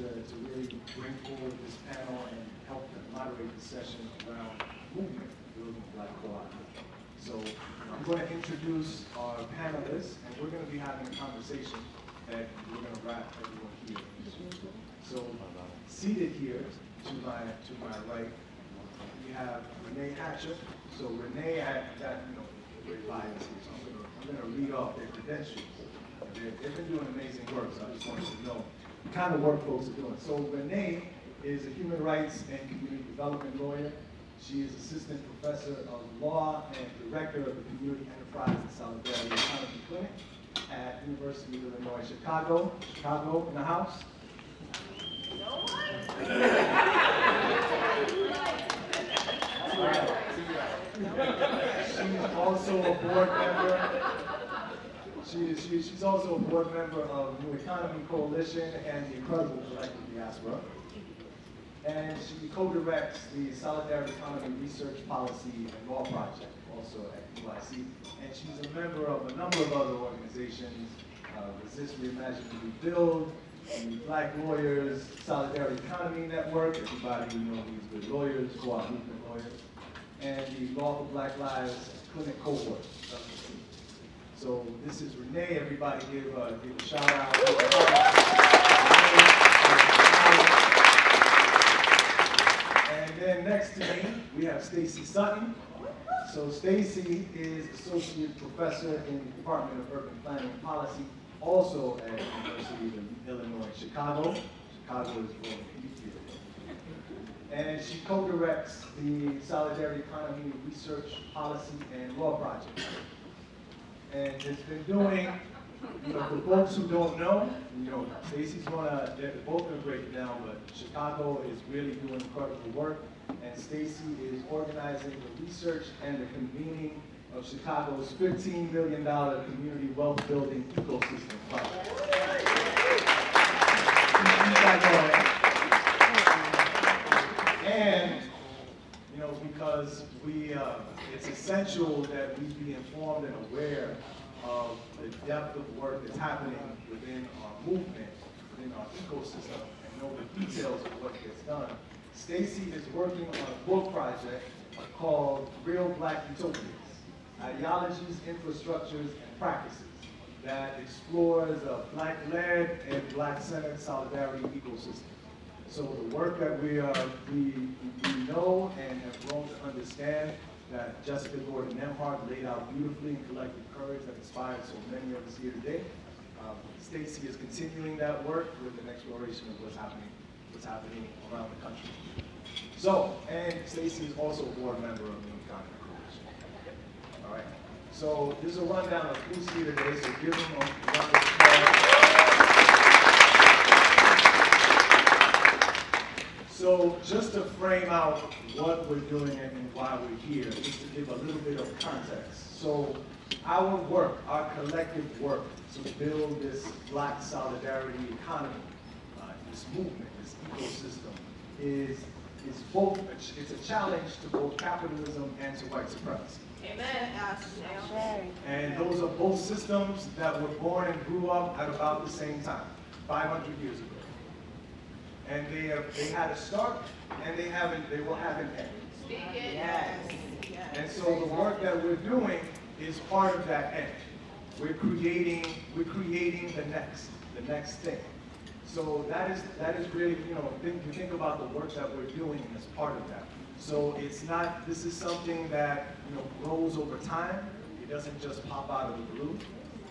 to really bring forward this panel and help moderate the session around movement, building Black cooperatives. So I'm going to introduce our panelists, and we're going to be having a conversation that we're going to wrap everyone here. So seated here to my right, we have Renee Hatcher. So Renee had got, great bias here, so I'm going to read off their credentials. They've been doing amazing work, so I just want you to know the kind of work folks are doing. So Renee is a human rights and community development lawyer. She is assistant professor of law and director of the Community Enterprise and Solidarity Economy Clinic at University of Illinois, Chicago. Chicago in the house. She's also a board member. She's also a board member of New Economy Coalition and the Incredible Collective Diaspora. And she co-directs the Solidarity Economy Research Policy and Law Project, also at UIC. And she's a member of a number of other organizations, Resist, Reimagine, Rebuild, the Black Lawyers Solidarity Economy Network, everybody who knows these good lawyers, co-op movement lawyers, and the Law for Black Lives Clinic Cohort. So this is Renee. Everybody give a shout out. And then next to me, we have Stacy Sutton. So Stacy is associate professor in the Department of Urban Planning and Policy, also at the University of Illinois, Chicago. Chicago is born and she co-directs the Solidarity Economy Research Policy and Law Project. And it's been doing, for folks who don't know, Stacy's they're both going to break it down, but Chicago is really doing incredible work, and Stacy is organizing the research and the convening of Chicago's $15 million community wealth building ecosystem project. And, because it's essential that we be informed and aware of the depth of work that's happening within our movement, within our ecosystem, and know the details of what gets done. Stacy is working on a book project called Real Black Utopias, Ideologies, Infrastructures, and Practices that explores a Black-led and Black-centered solidarity ecosystem. So the work that we know and have grown to understand that Jessica Gordon-Nemhart laid out beautifully in Collective Courage that inspired so many of us here today. Stacy is continuing that work with an exploration of what's happening around the country. So, and Stacy is also a board member of the New Economy Coalition. All right. So this is a rundown of who's here today. So give them a round of applause. So just to frame out what we're doing and why we're here, just to give a little bit of context. So our work, our collective work to build this Black solidarity economy, this movement, this ecosystem, is both, it's a challenge to both capitalism and to white supremacy. Amen. And those are both systems that were born and grew up at about the same time, 500 years ago. And they had a start, and they will have an end. Yes. And so the work that we're doing is part of that end. We're creating the next thing. So that is really, you think about the work that we're doing as part of that. So this is something that, grows over time. It doesn't just pop out of the blue.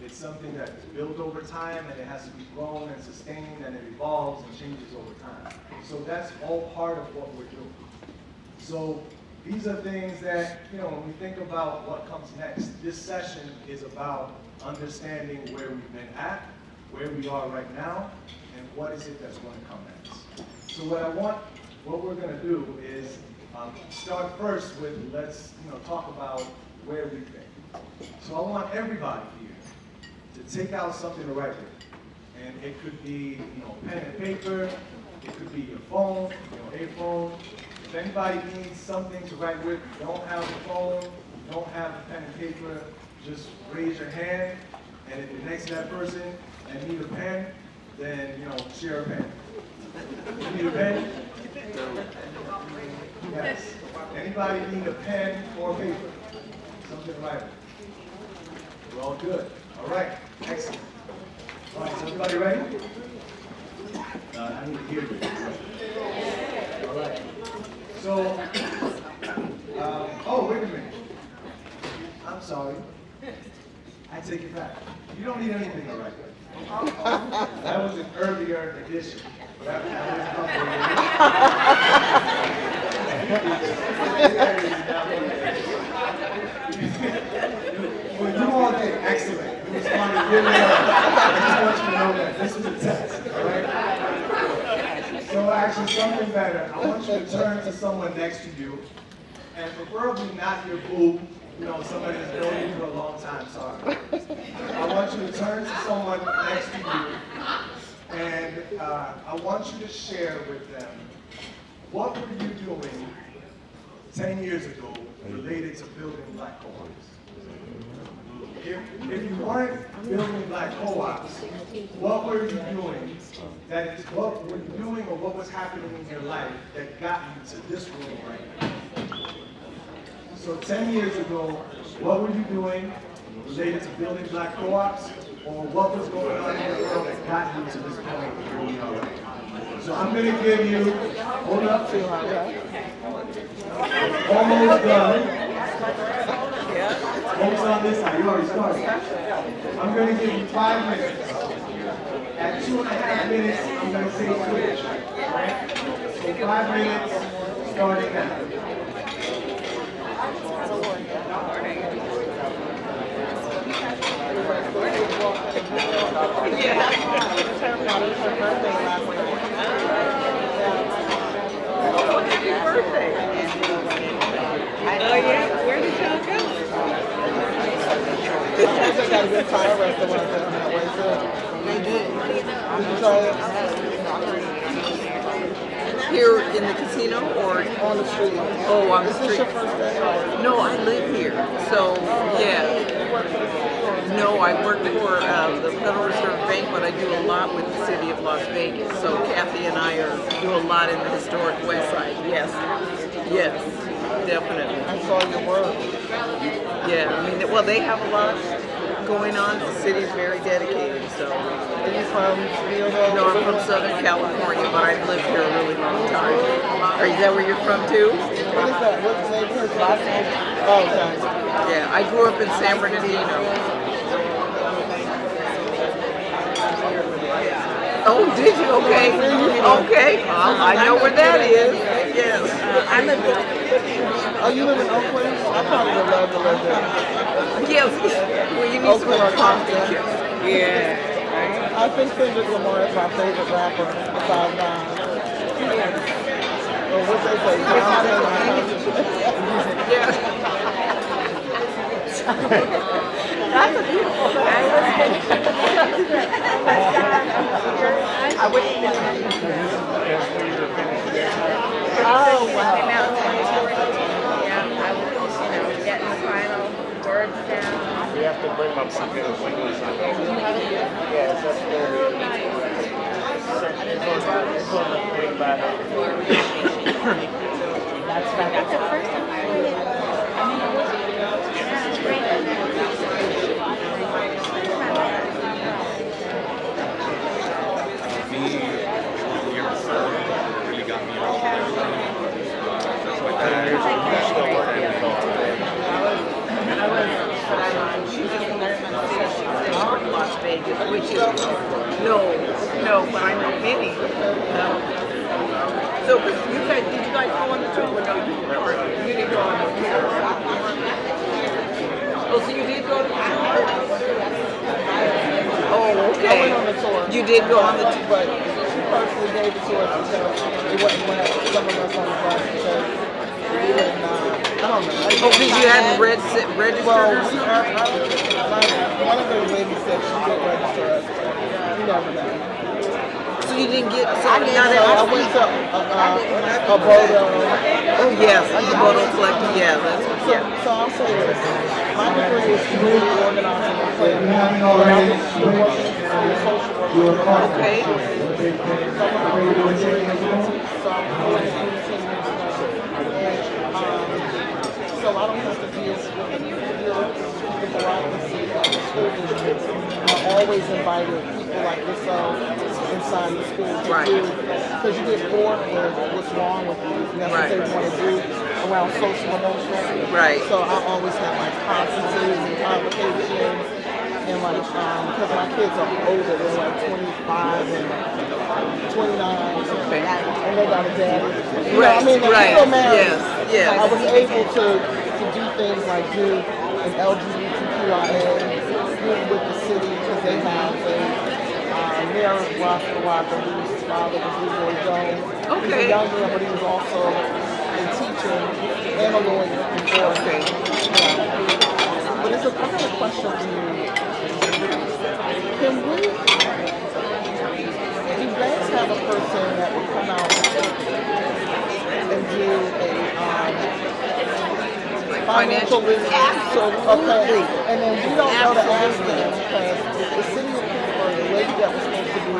It's something that is built over time, and it has to be grown and sustained, and it evolves and changes over time. So that's all part of what we're doing. So these are things that, when we think about what comes next, this session is about understanding where we've been at, where we are right now, and what is it that's going to come next. So what we're going to do is start first with, let's talk about where we've been. So I want everybody here to take out something to write with. And it could be, pen and paper, it could be your phone, a phone. If anybody needs something to write with, you don't have a phone, you don't have a pen and paper, just raise your hand, and if you're next to that person and need a pen, then, share a pen. Anybody need a pen or paper? Something to write with? We're all good. All right, excellent. All right, so everybody ready? I need to hear you. All right. So, oh, wait a minute. I'm sorry. I take it back. You don't need anything to write with. That was an earlier edition. That well, you all did excellent. You responded really well. I just want you to know that this was a test, all right? So actually, something better. I want you to turn to someone next to you, and preferably not your boo, you know, somebody that's known you for a long time, sorry. I want you to turn to someone next to you, and I want you to share with them, what were you doing 10 years ago related to building black co-ops? If you weren't building black co-ops, what were you doing? That is, what were you doing or what was happening in your life that got you to this room right now? So 10 years ago, what were you doing related to building black co-ops, or what was going on in your world that got you to this point where we are right now? So I'm going to give you, hold up, almost done. Focus on this side, you already started. I'm going to give you 5 minutes. At 2.5 minutes, I'm going to say switch. Right? So 5 minutes, starting now. Oh yeah, where did y'all go? I got a good fire restaurant on that way too. They did. Did you try it? Here in the casino or On the street. oh on the Is this street? your first day? No, I live here. So yeah. No, I work for the Federal Reserve Bank, but I do a lot with the city of Las Vegas. So Kathy and I do a lot in the historic West Side. Yes, yes, definitely. I saw your work. Yeah, I mean, well, they have a lot going on. The city's very dedicated. So. Are you from Rio de No, I'm from Southern California, but I've lived here a really long time. Is that where you're from too? What is that? What's the name of his last name? Oh, okay. Yeah, I grew up in San Bernardino. Oh, did you? Okay. Okay. I know where that is. Yes. I live in Oh, you live in Oakland? I probably would love to live there. Yes. Well, you need Oakland or some coffee. Compton. Yeah. I think Kendrick Lamar is my favorite rapper besides Nas. Or what they say, Yeah. That's a beautiful thing. I wouldn't even. Oh wow. Yeah, I was, getting the final words down. We have to bring up some kind of windows on it. Yeah, it's up there. It's on the way back. That's the first time I heard it. I mean, it was Really got me off there. That's what that is. Las Vegas, which is no, but I know many. So, did you guys go on the tour? No, you didn't go on the tour. Oh, so you did go to the tour? Oh, okay. I went on the tour. You did go on the tour, But she personally gave it to us because it wasn't one of some of us on the bus because we didn't, I don't know. oh, because you hadn't registered Well, or something? one of the ladies said she did register us. You never know. So you didn't get, so I went to a Bodo. oh yes, the photo collector, yeah, that's, yeah. So I'll say this. My degree is community organizing and If you planning. haven't already switched, you are part of Okay. it. Are you doing taking this home? So I'm 14 years old. And so I don't have to deal with the bureaucracy of the school district. I always invited people like yourself inside the school to do, because you get bored with what's wrong with you. And that's what they want to do around social emotional. Right. So I always have like conferences and convocations. And like, because my kids are older, they're like 25 and 29, and they got a daddy. You know, I mean, they're still married. Yes. I was able to do things like do an LGBTQIA with the city, because they have a mayor of Rockawaka, whose father was Leroy Jones. He's a young man, but he was also a teacher and a lawyer before. But I got a question for you. Can we, do you guys have a person that will come out and do a financial literacy? So, okay, and then we don't know to ask them, because the city of Pittsburgh, the lady that was supposed to be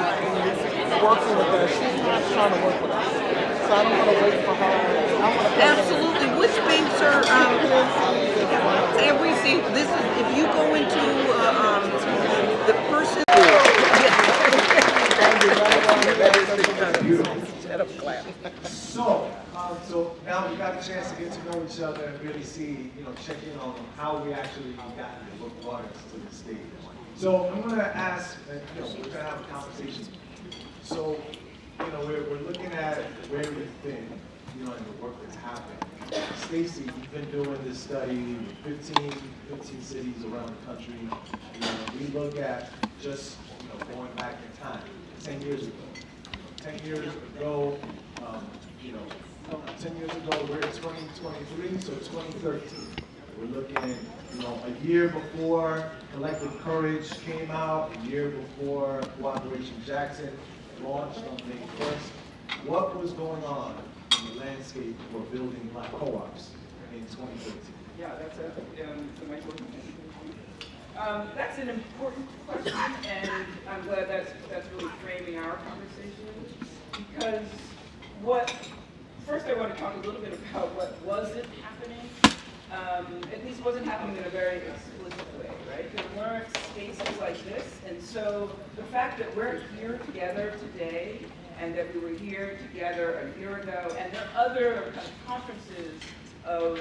working with us, she's not trying to work with us. So I don't want to wait for her. Absolutely. Which banks are every single? This is if you go into the person. So now we got a chance to get to know each other and really see, check in on how we actually got here, what brought us to this stage. So I'm going to ask, we're going to have a conversation. So, we're looking at where we've been, and the work that's happened. Stacy, you've been doing this study with 15 cities around the country. We look at just, going back in time, 10 years ago. 10 years ago, 10 years ago, we're in 2023, so 2013. We're looking at, a year before Collective Courage came out, a year before Cooperation Jackson launched on May 1st. What was going on in the landscape for building Black co-ops in 2013? Yeah, that's that's an important question, and I'm glad that's really framing our conversation, because first I want to talk a little bit about what wasn't happening, at least wasn't happening in a very explicit way, right? There weren't spaces like this, and so the fact that we're here together today, and that we were here together a year ago, and there are other kind of conferences of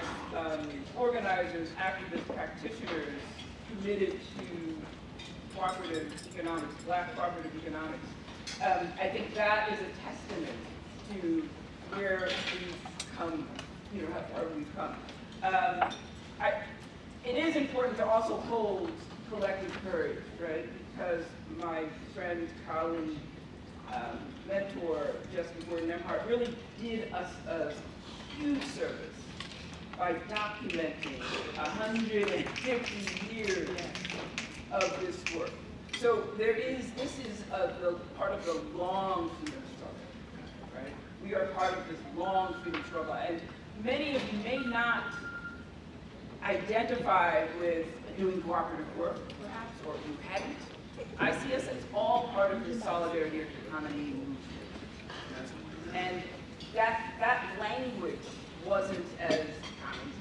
organizers, activists, practitioners committed to cooperative economics, Black cooperative economics. I think that is a testament to where we've come, how far we've come. It is important to also hold collective courage, right? Because my friend, colleague, mentor, just before Nemhart, really did us a huge service by documenting 150 years of this work. So this is the part of the long freedom struggle, right? We are part of this long freedom struggle, and many of you may not identify with doing cooperative work, perhaps, or you hadn't. I see us as all part of the solidarity economy movement. And that language wasn't as common.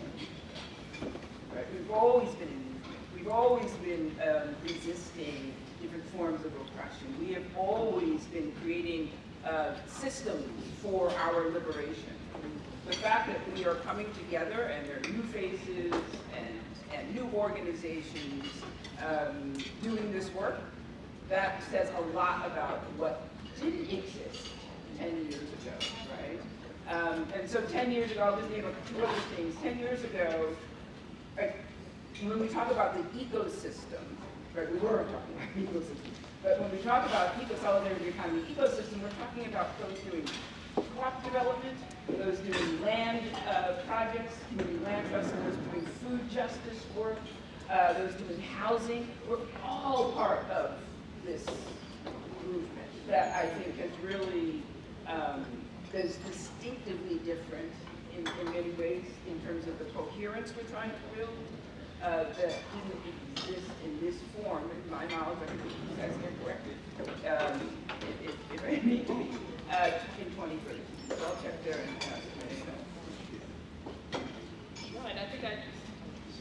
Right? We've always been in movement. We've always been resisting different forms of oppression. We have always been creating systems for our liberation. The fact that we are coming together and there are new faces and new organizations doing this work, that says a lot about what didn't exist 10 years ago, right? And so 10 years ago, I'll just name two other things. 10 years ago, when we talk about the ecosystem, right, we weren't talking about ecosystem, but when we talk about solidarity economy ecosystem, we're talking about those doing crop development, those doing land projects, community land trusts, those doing food justice work, those doing housing. We're all part of this movement that I think has really is distinctively different in many ways in terms of the coherence we're trying to build that didn't exist in this form. In my knowledge, I think you guys can correct it if I need to be in 2030. So I'll check there and ask. Right, I think I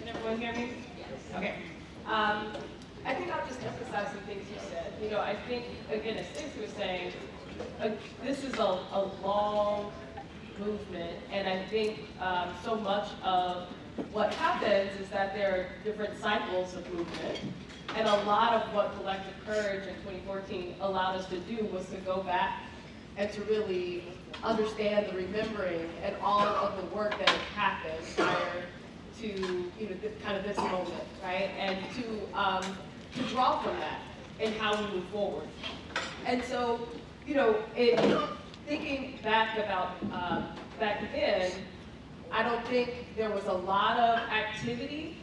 Can everyone hear me? Yes. Okay. I think I'll just emphasize some things you said. You know, I think, again, as Stacey was saying, this is a long movement, and I think so much of what happens is that there are different cycles of movement, and a lot of what Collective Courage in 2014 allowed us to do was to go back and to really understand the remembering and all of the work that had happened prior to, you know, kind of this moment, right? And to draw from that and how we move forward. And so, you know, thinking back about back then, I don't think there was a lot of activity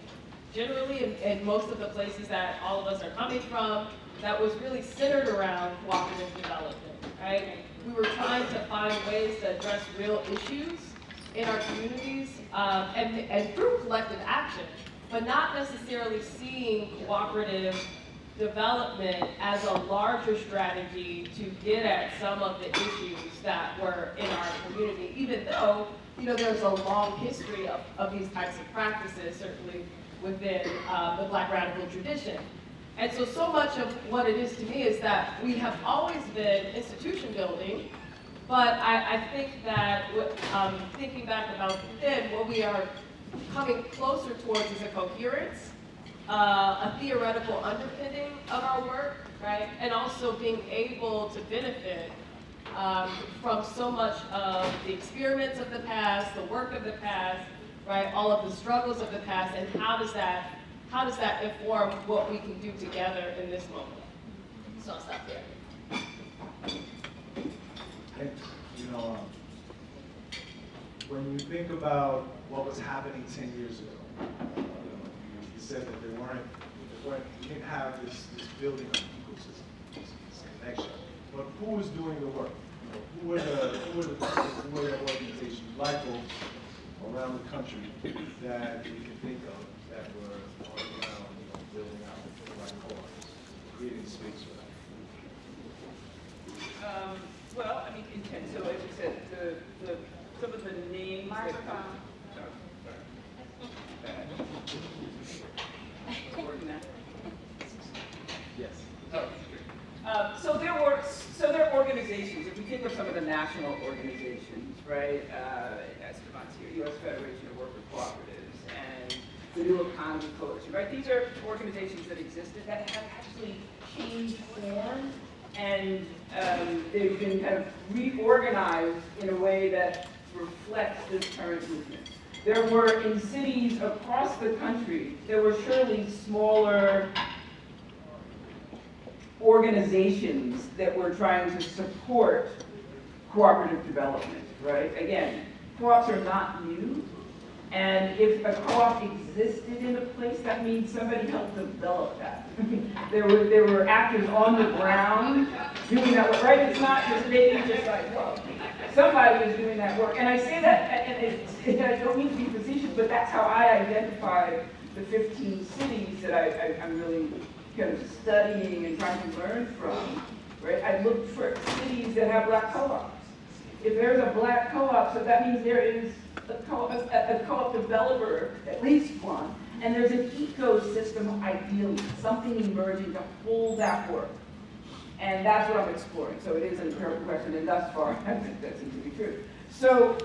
generally in most of the places that all of us are coming from that was really centered around cooperative development, right? We were trying to find ways to address real issues in our communities and through collective action, but not necessarily seeing cooperative development as a larger strategy to get at some of the issues that were in our community, even though, you know, there's a long history of these types of practices, certainly within the Black radical tradition. And so much of what it is to me is that we have always been institution building, but I think that, thinking back about then, what we are coming closer towards is a coherence, a theoretical underpinning of our work, right? And also being able to benefit from so much of the experiments of the past, the work of the past, right? All of the struggles of the past, and how does that inform what we can do together in this moment? So I'll stop there. You know, when you think about what was happening 10 years ago, you said that we didn't have this building of ecosystem, this connection. But who was doing the work? You know, who were the organizations, Black folks around the country that we can think of that were on the ground, you know, building out the right cause, creating space for that? Well, I mean, intent. So as you said, some of the names that come. Yes. So there are organizations. If we think of some of the national organizations, right? Esteban's here, U.S. Federation of Worker Cooperatives, and the New Economy Coalition, right? These are organizations that existed that have actually changed form, and they've been kind of reorganized in a way that reflects this current movement. There were, in cities across the country, there were surely smaller organizations that were trying to support cooperative development, right? Again, co-ops are not new, and if a co-op existed in a place, that means somebody helped develop that. there were actors on the ground doing that work, right? It's not just maybe just like, well, somebody was doing that work. And I say that, and I don't mean to be facetious, but that's how I identified the 15 cities that I'm really kind of studying and trying to learn from, right? I looked for cities that have Black co-ops. If there's a Black co-op, so that means there is a co-op developer, at least one, and there's an ecosystem, ideally, something emerging to hold that work. And that's what I'm exploring. So it is an empirical question, and thus far, I think that seems to be true. So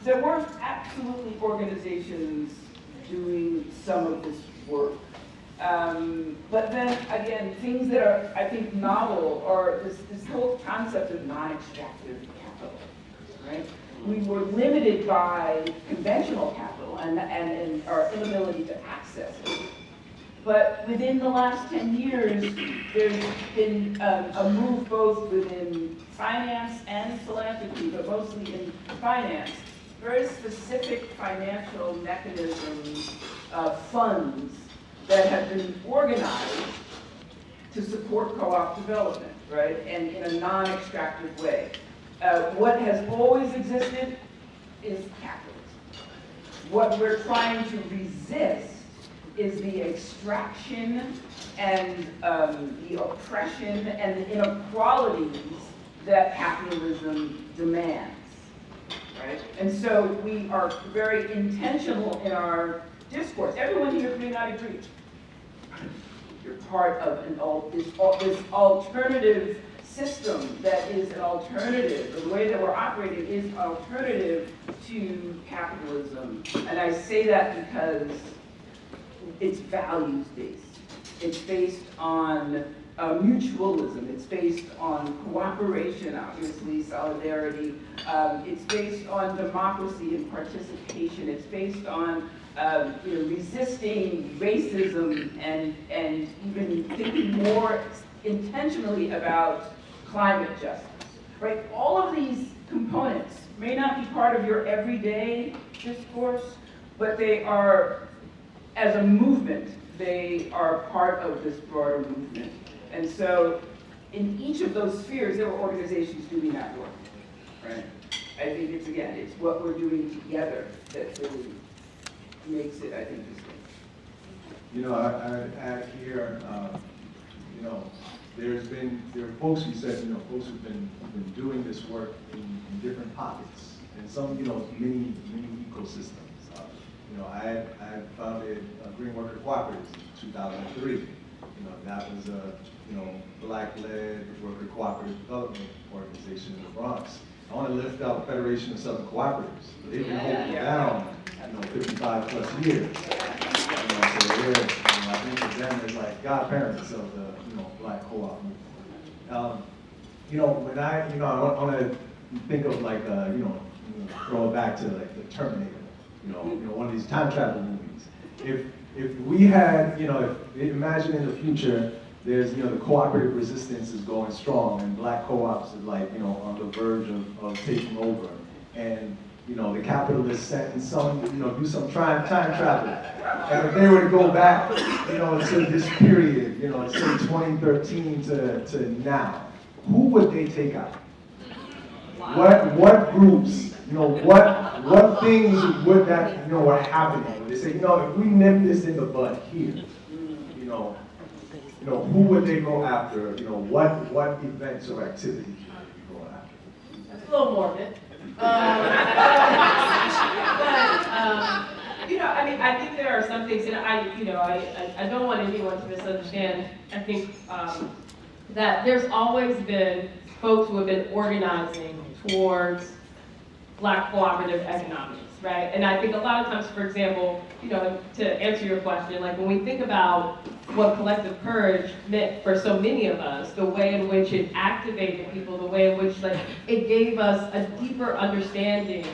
there were absolutely organizations doing some of this work. But then, again, things that are, I think, novel are this whole concept of non-extractive capital, right? We were limited by conventional capital and our inability to access it. But within the last 10 years, there's been a move both within finance and philanthropy, but mostly in finance, very specific financial mechanisms, funds that have been organized to support co-op development, right, and in a non-extractive way. What has always existed is capitalism. What we're trying to resist is the extraction and the oppression and the inequalities that capitalism demands, right? And so we are very intentional in our discourse. Everyone here may not agree. You're part of this alternative system that is an alternative. The way that we're operating is an alternative to capitalism. And I say that because it's values-based. It's based on mutualism. It's based on cooperation, obviously, solidarity. It's based on democracy and participation. It's based on resisting racism and even thinking more intentionally about climate justice, right? All of these components may not be part of your everyday discourse, but they are, as a movement, they are part of this broader movement. And so in each of those spheres, there are organizations doing that work, right? I think it's what we're doing together that really makes it, I think, distinct. You know, I add here, there are folks who said, folks who've been doing this work in different pockets, and some, mini ecosystems. I had founded Green Worker Cooperatives in 2003. That was a, Black-led worker cooperative development organization in the Bronx. I want to lift out the Federation of Southern Cooperatives. They've been holding down, 55 plus years. So they're, I think of them as like godparents of the, Black co-op movement. When I want to think of like, throw it back to like the Terminator, one of these time travel movies. If we had, imagine in the future, there's, the cooperative resistance is going strong and Black co-ops is like, on the verge of taking over. And, the capitalists set in some, do some time travel. And if they were to go back, to this period, say 2013 to now, who would they take out? What groups, what things would that, were happening? Would they say, if we nip this in the bud here, who would they go after? What events or activities would they go after? That's a little morbid. I think there are some things, and I don't want anyone to misunderstand. I think that there's always been folks who have been organizing towards Black cooperative economics, right? And I think a lot of times, for example, to answer your question, like when we think about what collective courage meant for so many of us, the way in which it activated people, the way in which it gave us a deeper understanding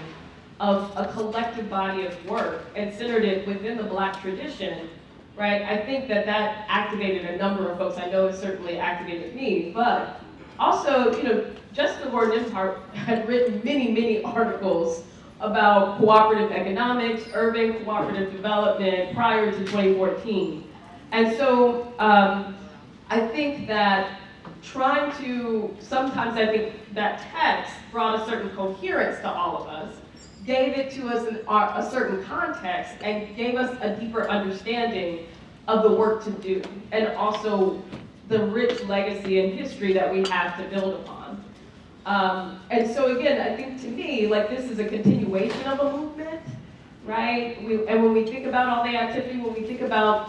of a collective body of work and centered it within the Black tradition, right? I think that activated a number of folks. I know it certainly activated me, but also, Jessica Gordon-Nimhart had written many, many articles about cooperative economics, urban cooperative development prior to 2014. And so I think that sometimes I think that text brought a certain coherence to all of us, gave it to us in a certain context, and gave us a deeper understanding of the work to do, and also the rich legacy and history that we have to build upon. And so again, I think to me, this is a continuation of a movement, right? And when we think about all the activity, when we think about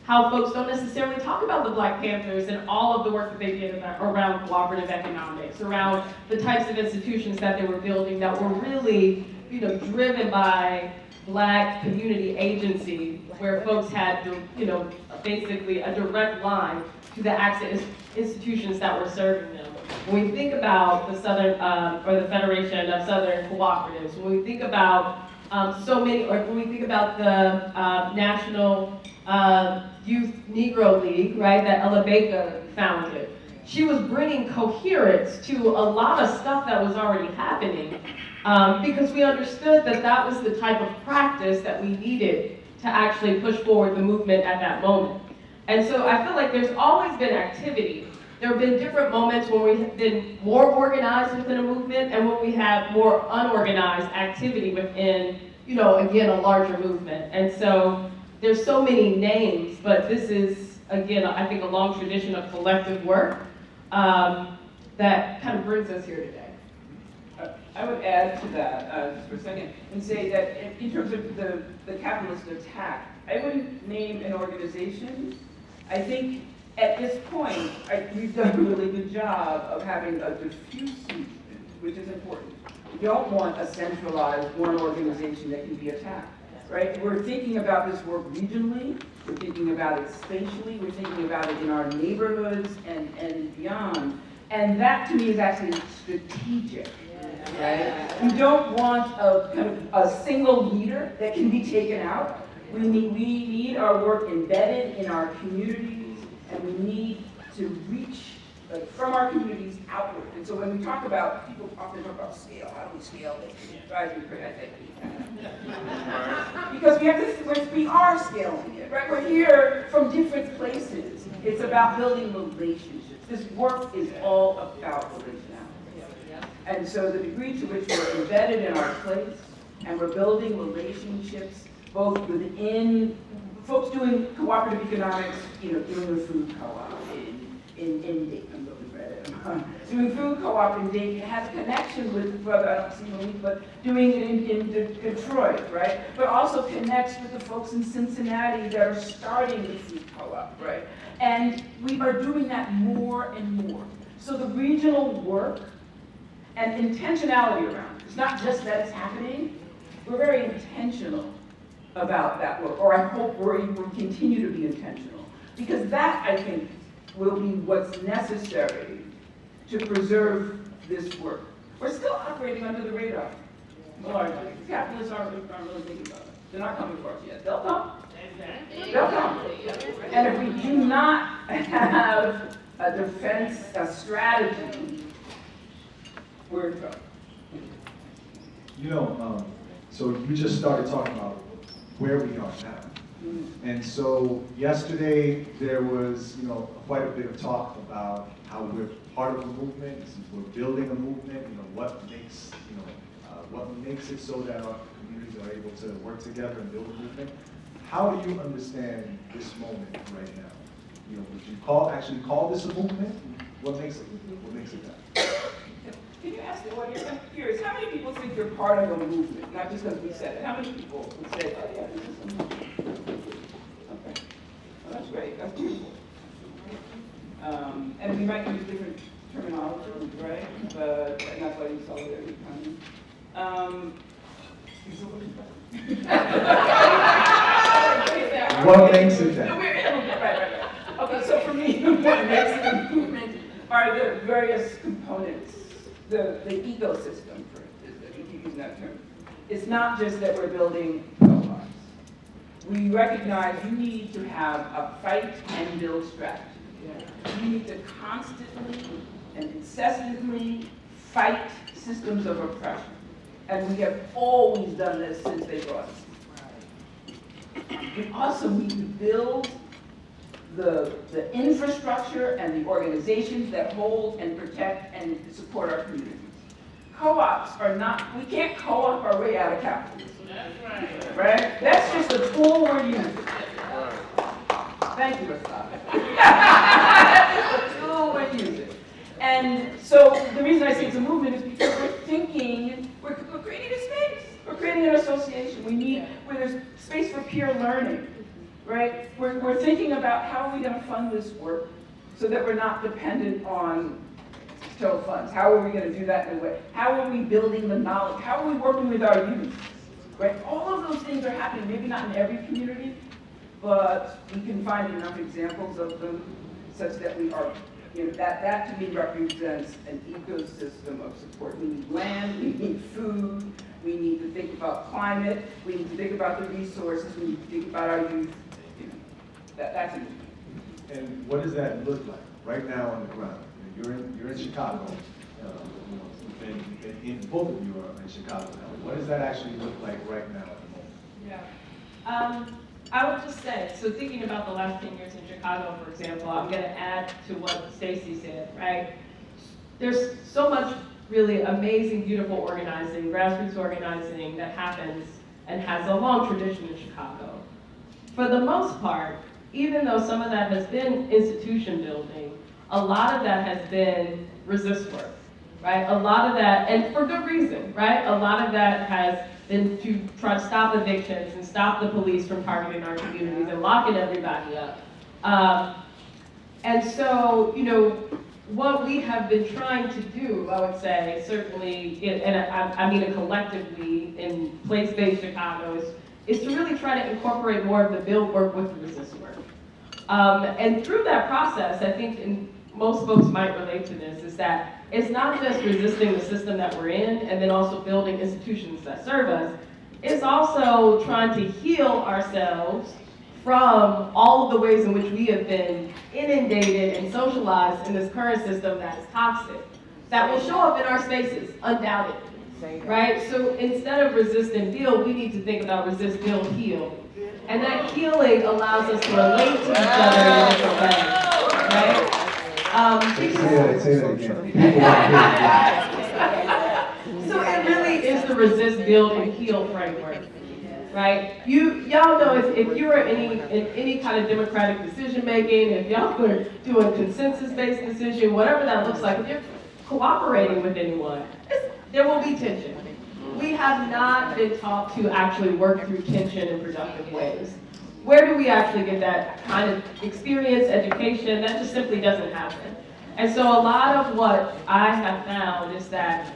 how folks don't necessarily talk about the Black Panthers and all of the work that they did around cooperative economics, around the types of institutions that they were building that were really, driven by Black community agency, where folks had, basically a direct line to the access institutions that were serving them. When we think about the Southern, or the Federation of Southern Cooperatives, when we think about when we think about the National Youth Negro League, right, that Ella Baker founded, she was bringing coherence to a lot of stuff that was already happening, because we understood that was the type of practice that we needed to actually push forward the movement at that moment. And so I feel like there's always been activity. There have been different moments when we've been more organized within a movement and when we have more unorganized activity within, again, a larger movement. And so there's so many names, but this is, again, I think a long tradition of collective work that kind of brings us here today. I would to add to that just for a second and say that in terms of the capitalist attack, I wouldn't name an organization. I think at this point, we've done a really good job of having a diffuse movement, which is important. We don't want a centralized one organization that can be attacked, right? We're thinking about this work regionally, we're thinking about it spatially, we're thinking about it in our neighborhoods and beyond. And that to me is actually strategic, right? We don't want a kind of a single leader that can be taken out. We need our work embedded in our communities, and we need to reach from our communities outward. And so when we talk about, people often talk about scale, how do we scale this? It drives me crazy, I think. Because we are scaling it, right? We're here from different places. It's about building relationships. This work is all about relationality. And so the degree to which we're embedded in our place, and we're building relationships both within folks doing cooperative economics, doing the food co-op in Dayton, I'm looking for it. Doing food co-op in Dayton has connection with, brother, I don't see Monique, but doing it in Detroit, right? But also connects with the folks in Cincinnati that are starting the food co-op, right? And we are doing that more and more. So the regional work and intentionality around it, it's not just that it's happening, we're very intentional about that work, or I hope we will continue to be intentional. Because that, I think, will be what's necessary to preserve this work. We're still operating under the radar, largely. Capitalists aren't really thinking about it. They're not coming for us yet. They'll come. They'll come. And if we do not have a defense, a strategy, we're in trouble. So you just started talking about where we are now. And so yesterday there was, quite a bit of talk about how we're part of a movement, we're building a movement, what makes it so that our communities are able to work together and build a movement. How do you understand this moment right now? Would you actually call this a movement? What makes it that? Can you ask the audience? I'm curious, how many people think you're part of a movement? Not just because we said it. How many people would say, oh yeah, this is a movement? Okay. Well, that's great. That's beautiful. And we might use different terminology, right? But that's why you solidarity coming. What makes it that? Right. Okay, so for me, what makes it a movement are the various components. The ecosystem, for instance, if you keep using that term. It's not just that we're building co-ops. We recognize you need to have a fight and build strategy. You need to constantly and incessantly fight systems of oppression. And we have always done this since they brought us. We also need to build the infrastructure and the organizations that hold and protect and support our communities. Co-ops are not, we can't co-op our way out of capitalism. That's right. That's just a tool we're using. Thank you, Mr. That's just a tool we're using. And so the reason I say it's a movement is because we're thinking, we're creating a space. We're creating an association. Where there's space for peer learning. Right? We're thinking about how are we going to fund this work so that we're not dependent on external funds. How are we going to do that in a way? How are we building the knowledge? How are we working with our youth? Right? All of those things are happening, maybe not in every community, but we can find enough examples of them such that we are, that to me represents an ecosystem of support. We need land, we need food, we need to think about climate, we need to think about the resources, we need to think about our youth. That's a movement. And what does that look like right now on the ground? You're in Chicago. Both of you are in Chicago now. What does that actually look like right now at the moment? Yeah. I would just say, so thinking about the last 10 years in Chicago, for example, I'm going to add to what Stacy said, right? There's so much really amazing, beautiful organizing, grassroots organizing that happens and has a long tradition in Chicago. For the most part, even though some of that has been institution building, a lot of that has been resist work. right? A lot of that, and for good reason, right? A lot of that has been to try to stop evictions and stop the police from targeting our communities and locking everybody up. And so, you know, what we have been trying to do, I would say, certainly, I mean it collectively in place-based Chicago, is to really try to incorporate more of the build work with the resist work. And through that process, I think, and most folks might relate to this, is that it's not just resisting the system that we're in and then also building institutions that serve us. It's also trying to heal ourselves from all of the ways in which we have been inundated and socialized in this current system that is toxic, that will show up in our spaces, undoubtedly, right? So instead of resist and build, we need to think about resist, build, heal. And that healing allows us to relate to each other in a different way, right? Say that again. So it really is the resist, build, and heal framework, right? Y'all know if you are in any kind of democratic decision making, if y'all are doing consensus-based decision, whatever that looks like, if you're cooperating with anyone, there will be tension. We have not been taught to actually work through tension in productive ways. Where do we actually get that kind of experience, education? That just simply doesn't happen. And so a lot of what I have found is that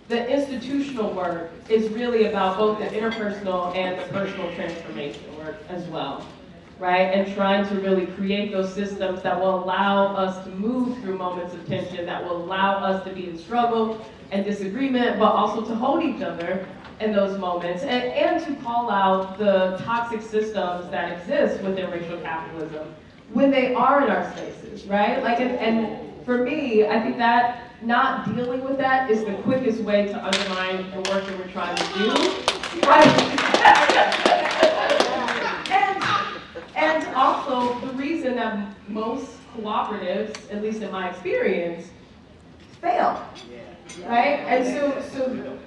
the institutional work is really about both the interpersonal and the personal transformation work as well, right? And trying to really create those systems that will allow us to move through moments of tension, that will allow us to be in struggle and disagreement, but also to hold each other in those moments, and to call out the toxic systems that exist within racial capitalism when they are in our spaces, right? Like, and for me, I think that not dealing with that is the quickest way to undermine the work that we're trying to do, right? and also the reason that most cooperatives, at least in my experience, fail. Right? And so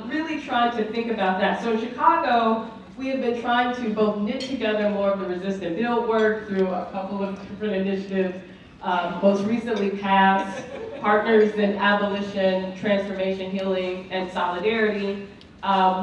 really trying to think about that. So in Chicago, we have been trying to both knit together more of the resist and build work through a couple of different initiatives. Most recently passed Partners in Abolition, Transformation, Healing, and Solidarity,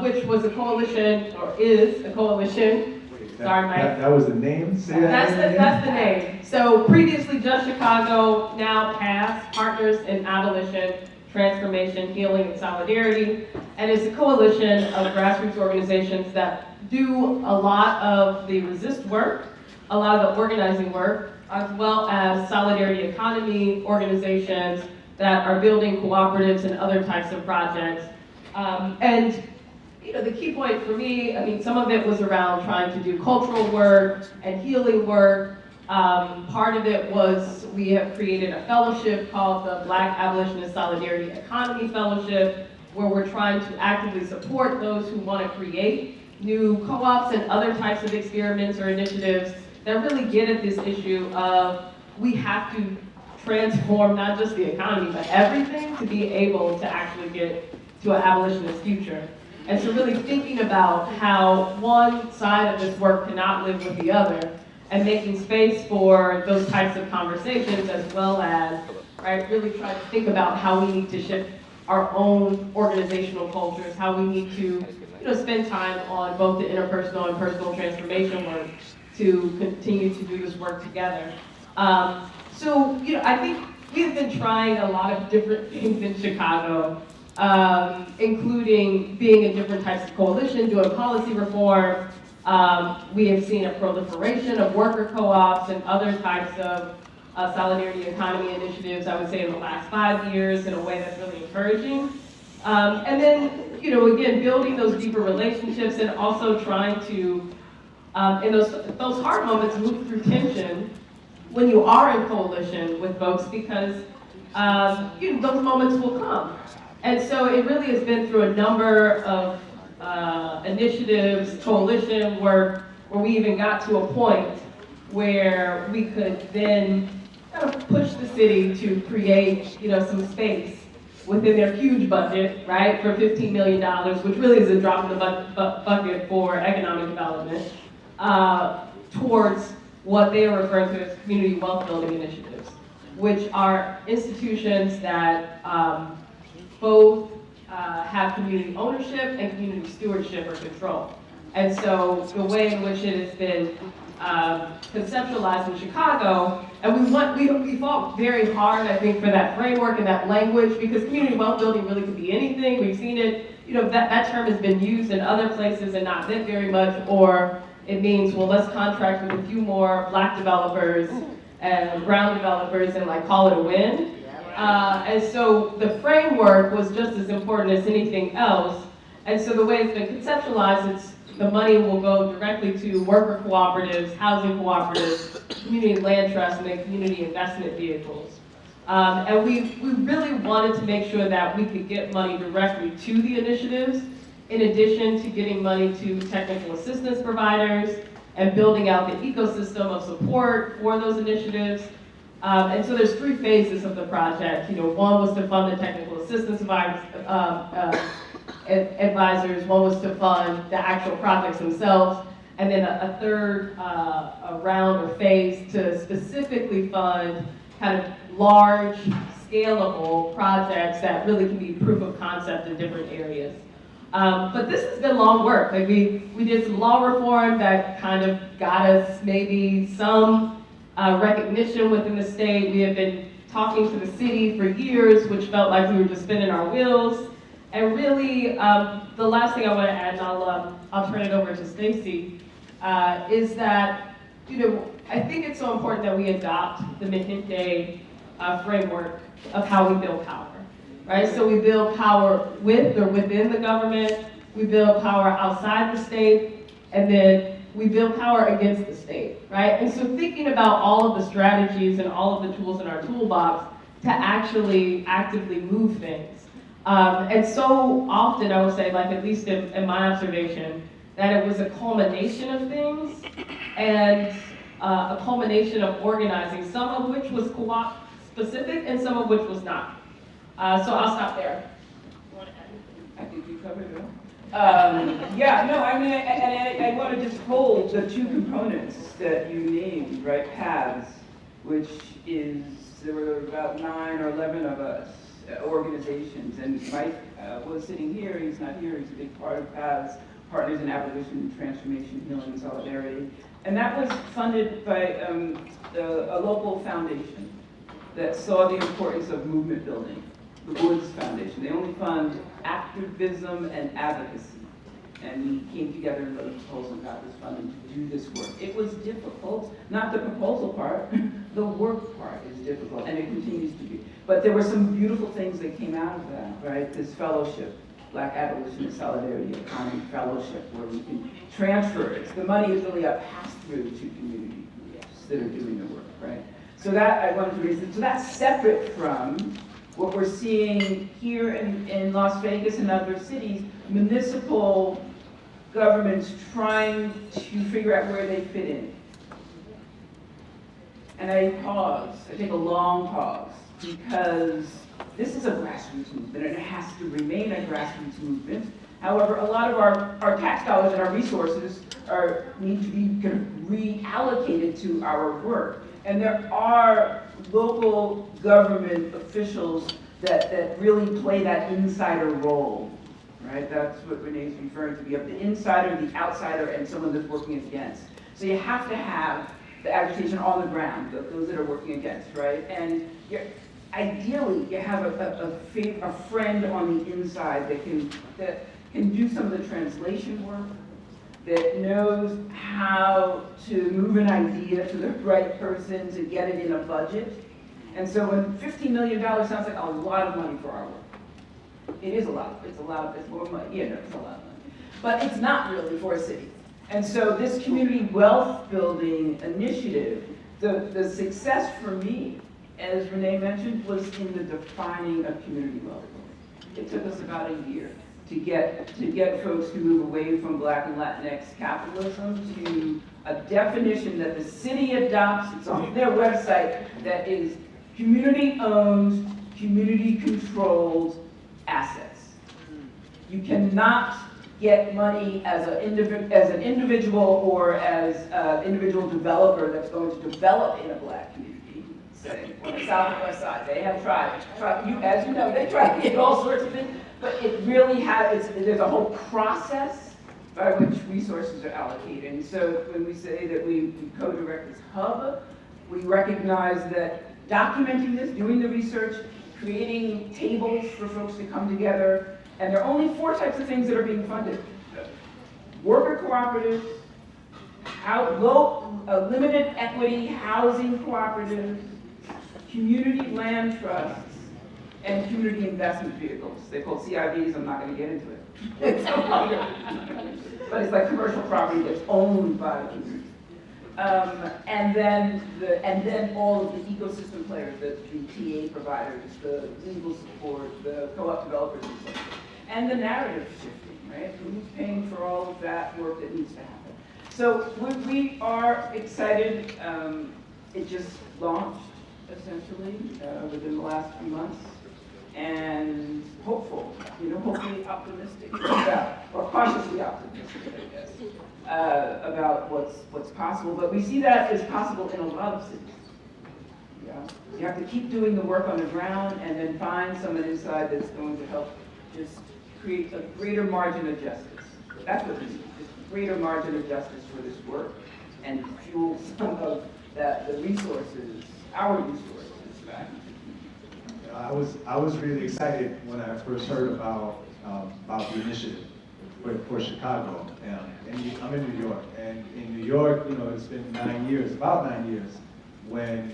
which was a coalition, or is a coalition. Sorry, Mike. That was the name? Say that That's the name. So previously just Chicago, now passed Partners in Abolition, Transformation, Healing, and Solidarity. And it's a coalition of grassroots organizations that do a lot of the resist work, a lot of the organizing work, as well as solidarity economy organizations that are building cooperatives and other types of projects. And you know, the key point for me, I mean, some of it was around trying to do cultural work and healing work. Part of it was we have created a fellowship called the Black Abolitionist Solidarity Economy Fellowship, where we're trying to actively support those who want to create new co-ops and other types of experiments or initiatives that really get at this issue of we have to transform not just the economy, but everything to be able to actually get to an abolitionist future. And so really thinking about how one side of this work cannot live with the other, and making space for those types of conversations, as well as, right, really trying to think about how we need to shift our own organizational cultures, how we need to, you know, spend time on both the interpersonal and personal transformation work to continue to do this work together. So, you know, I think we've been trying a lot of different things in Chicago, including being in different types of coalition, doing policy reform. We have seen a proliferation of worker co-ops and other types of solidarity economy initiatives, I would say, in the last 5 years in a way that's really encouraging. And then, you know, again, building those deeper relationships and also trying to, in those hard moments, move through tension when you are in coalition with folks, because you know, those moments will come. And so it really has been through a number of initiatives, coalition work, where we even got to a point where we could then kind of push the city to create, you know, some space within their huge budget, right, for $15 million, which really is a drop in the bucket for economic development, towards what they are referring to as community wealth building initiatives, which are institutions that both have community ownership and community stewardship or control. And so the way in which it has been conceptualized in Chicago, and we fought very hard, I think, for that framework and that language, because community wealth building really could be anything. We've seen it, that term has been used in other places and not meant very much, or it means, well, let's contract with a few more Black developers and brown developers and like call it a win. And so the framework was just as important as anything else. And so the way it's been conceptualized, the money will go directly to worker cooperatives, housing cooperatives, community land trusts, and then community investment vehicles. And we really wanted to make sure that we could get money directly to the initiatives, in addition to getting money to technical assistance providers and building out the ecosystem of support for those initiatives. And so there's 3 phases of the project. One was to fund the technical assistance advisors, one was to fund the actual projects themselves, and then a third round or phase to specifically fund kind of large, scalable projects that really can be proof of concept in different areas. But this has been long work. Like we did some law reform that kind of got us maybe some recognition within the state. We have been talking to the city for years, which felt like we were just spinning our wheels. And really, the last thing I want to add, and I'll turn it over to Stacy, is that I think it's so important that we adopt the Mahinte framework of how we build power, right? So we build power with or within the government, we build power outside the state, and then we build power against the state, right? And so thinking about all of the strategies and all of the tools in our toolbox to actually actively move things. And so often I would say, like at least in my observation, that it was a culmination of things and a culmination of organizing, some of which was co-op specific and some of which was not. So I'll stop there. I think you covered it all. Yeah, no, I mean, I want to just hold the 2 components that you named, right? Paths, which is, there were about 9 or 11 of us, organizations, and Mike was sitting here, he's not here, he's a big part of Paths, Partners in Abolition, Transformation, Healing, and Solidarity. And that was funded by a local foundation that saw the importance of movement building, the Woods Foundation. They only fund activism and advocacy. And we came together and wrote a proposal and got this funding to do this work. It was difficult, not the proposal part, the work part is difficult, and it continues to be. But there were some beautiful things that came out of that, right? This fellowship, Black Abolitionist Solidarity Economy Fellowship, where we can transfer it. The money is really a pass-through to community groups that are doing the work, right? So that I wanted to raise. So that's separate from what we're seeing here in Las Vegas and other cities, municipal governments trying to figure out where they fit in. And I pause, I take a long pause, because this is a grassroots movement and it has to remain a grassroots movement. However, a lot of our tax dollars and our resources need to be kind of reallocated to our work. And there are local government officials that really play that insider role, right? That's what Renee's referring to. You have the insider, the outsider, and someone that's working against. So you have to have the agitation on the ground, those that are working against, right? And ideally, you have a friend on the inside that can do some of the translation work, that knows how to move an idea to the right person to get it in a budget. And so when $15 million sounds like a lot of money for our work. It is a lot. It's more money. It's a lot of money. But it's not really for a city. And so this community wealth building initiative, the success for me, as Renee mentioned, was in the defining of community wealth building. It took us about a year to get folks to move away from Black and Latinx capitalism to a definition that the city adopts. It's on their website, that is community-owned, community-controlled assets. You cannot get money as an individual or as an individual developer that's going to develop in a Black community. say, on the south and west side, they have tried, as you know, they try to get all sorts of things, but it really there's a whole process by which resources are allocated. And so when we say that we co-direct this hub, we recognize that documenting this, doing the research, creating tables for folks to come together, and there are only 4 types of things that are being funded. Worker cooperatives, limited equity housing cooperatives, community land trusts, and community investment vehicles. They're called CIVs, I'm not going to get into it. But it's like commercial property that's owned by the community. And then all of the ecosystem players, the TA providers, the legal support, the co-op developers, and so forth. And the narrative shifting, right? Who's paying for all of that work that needs to happen? So we are excited. It just launched, essentially, within the last few months. And hopeful, hopefully optimistic about, or cautiously optimistic, I guess, about what's possible. But we see that as possible in a lot of cities. Yeah. You have to keep doing the work on the ground and then find someone inside that's going to help just create a greater margin of justice. That's what we need, just greater margin of justice for this work and fuel some of the resources, our resources back. I was really excited when I first heard about the initiative for Chicago. And I'm in New York, and in New York, it's been 9 years, about 9 years, when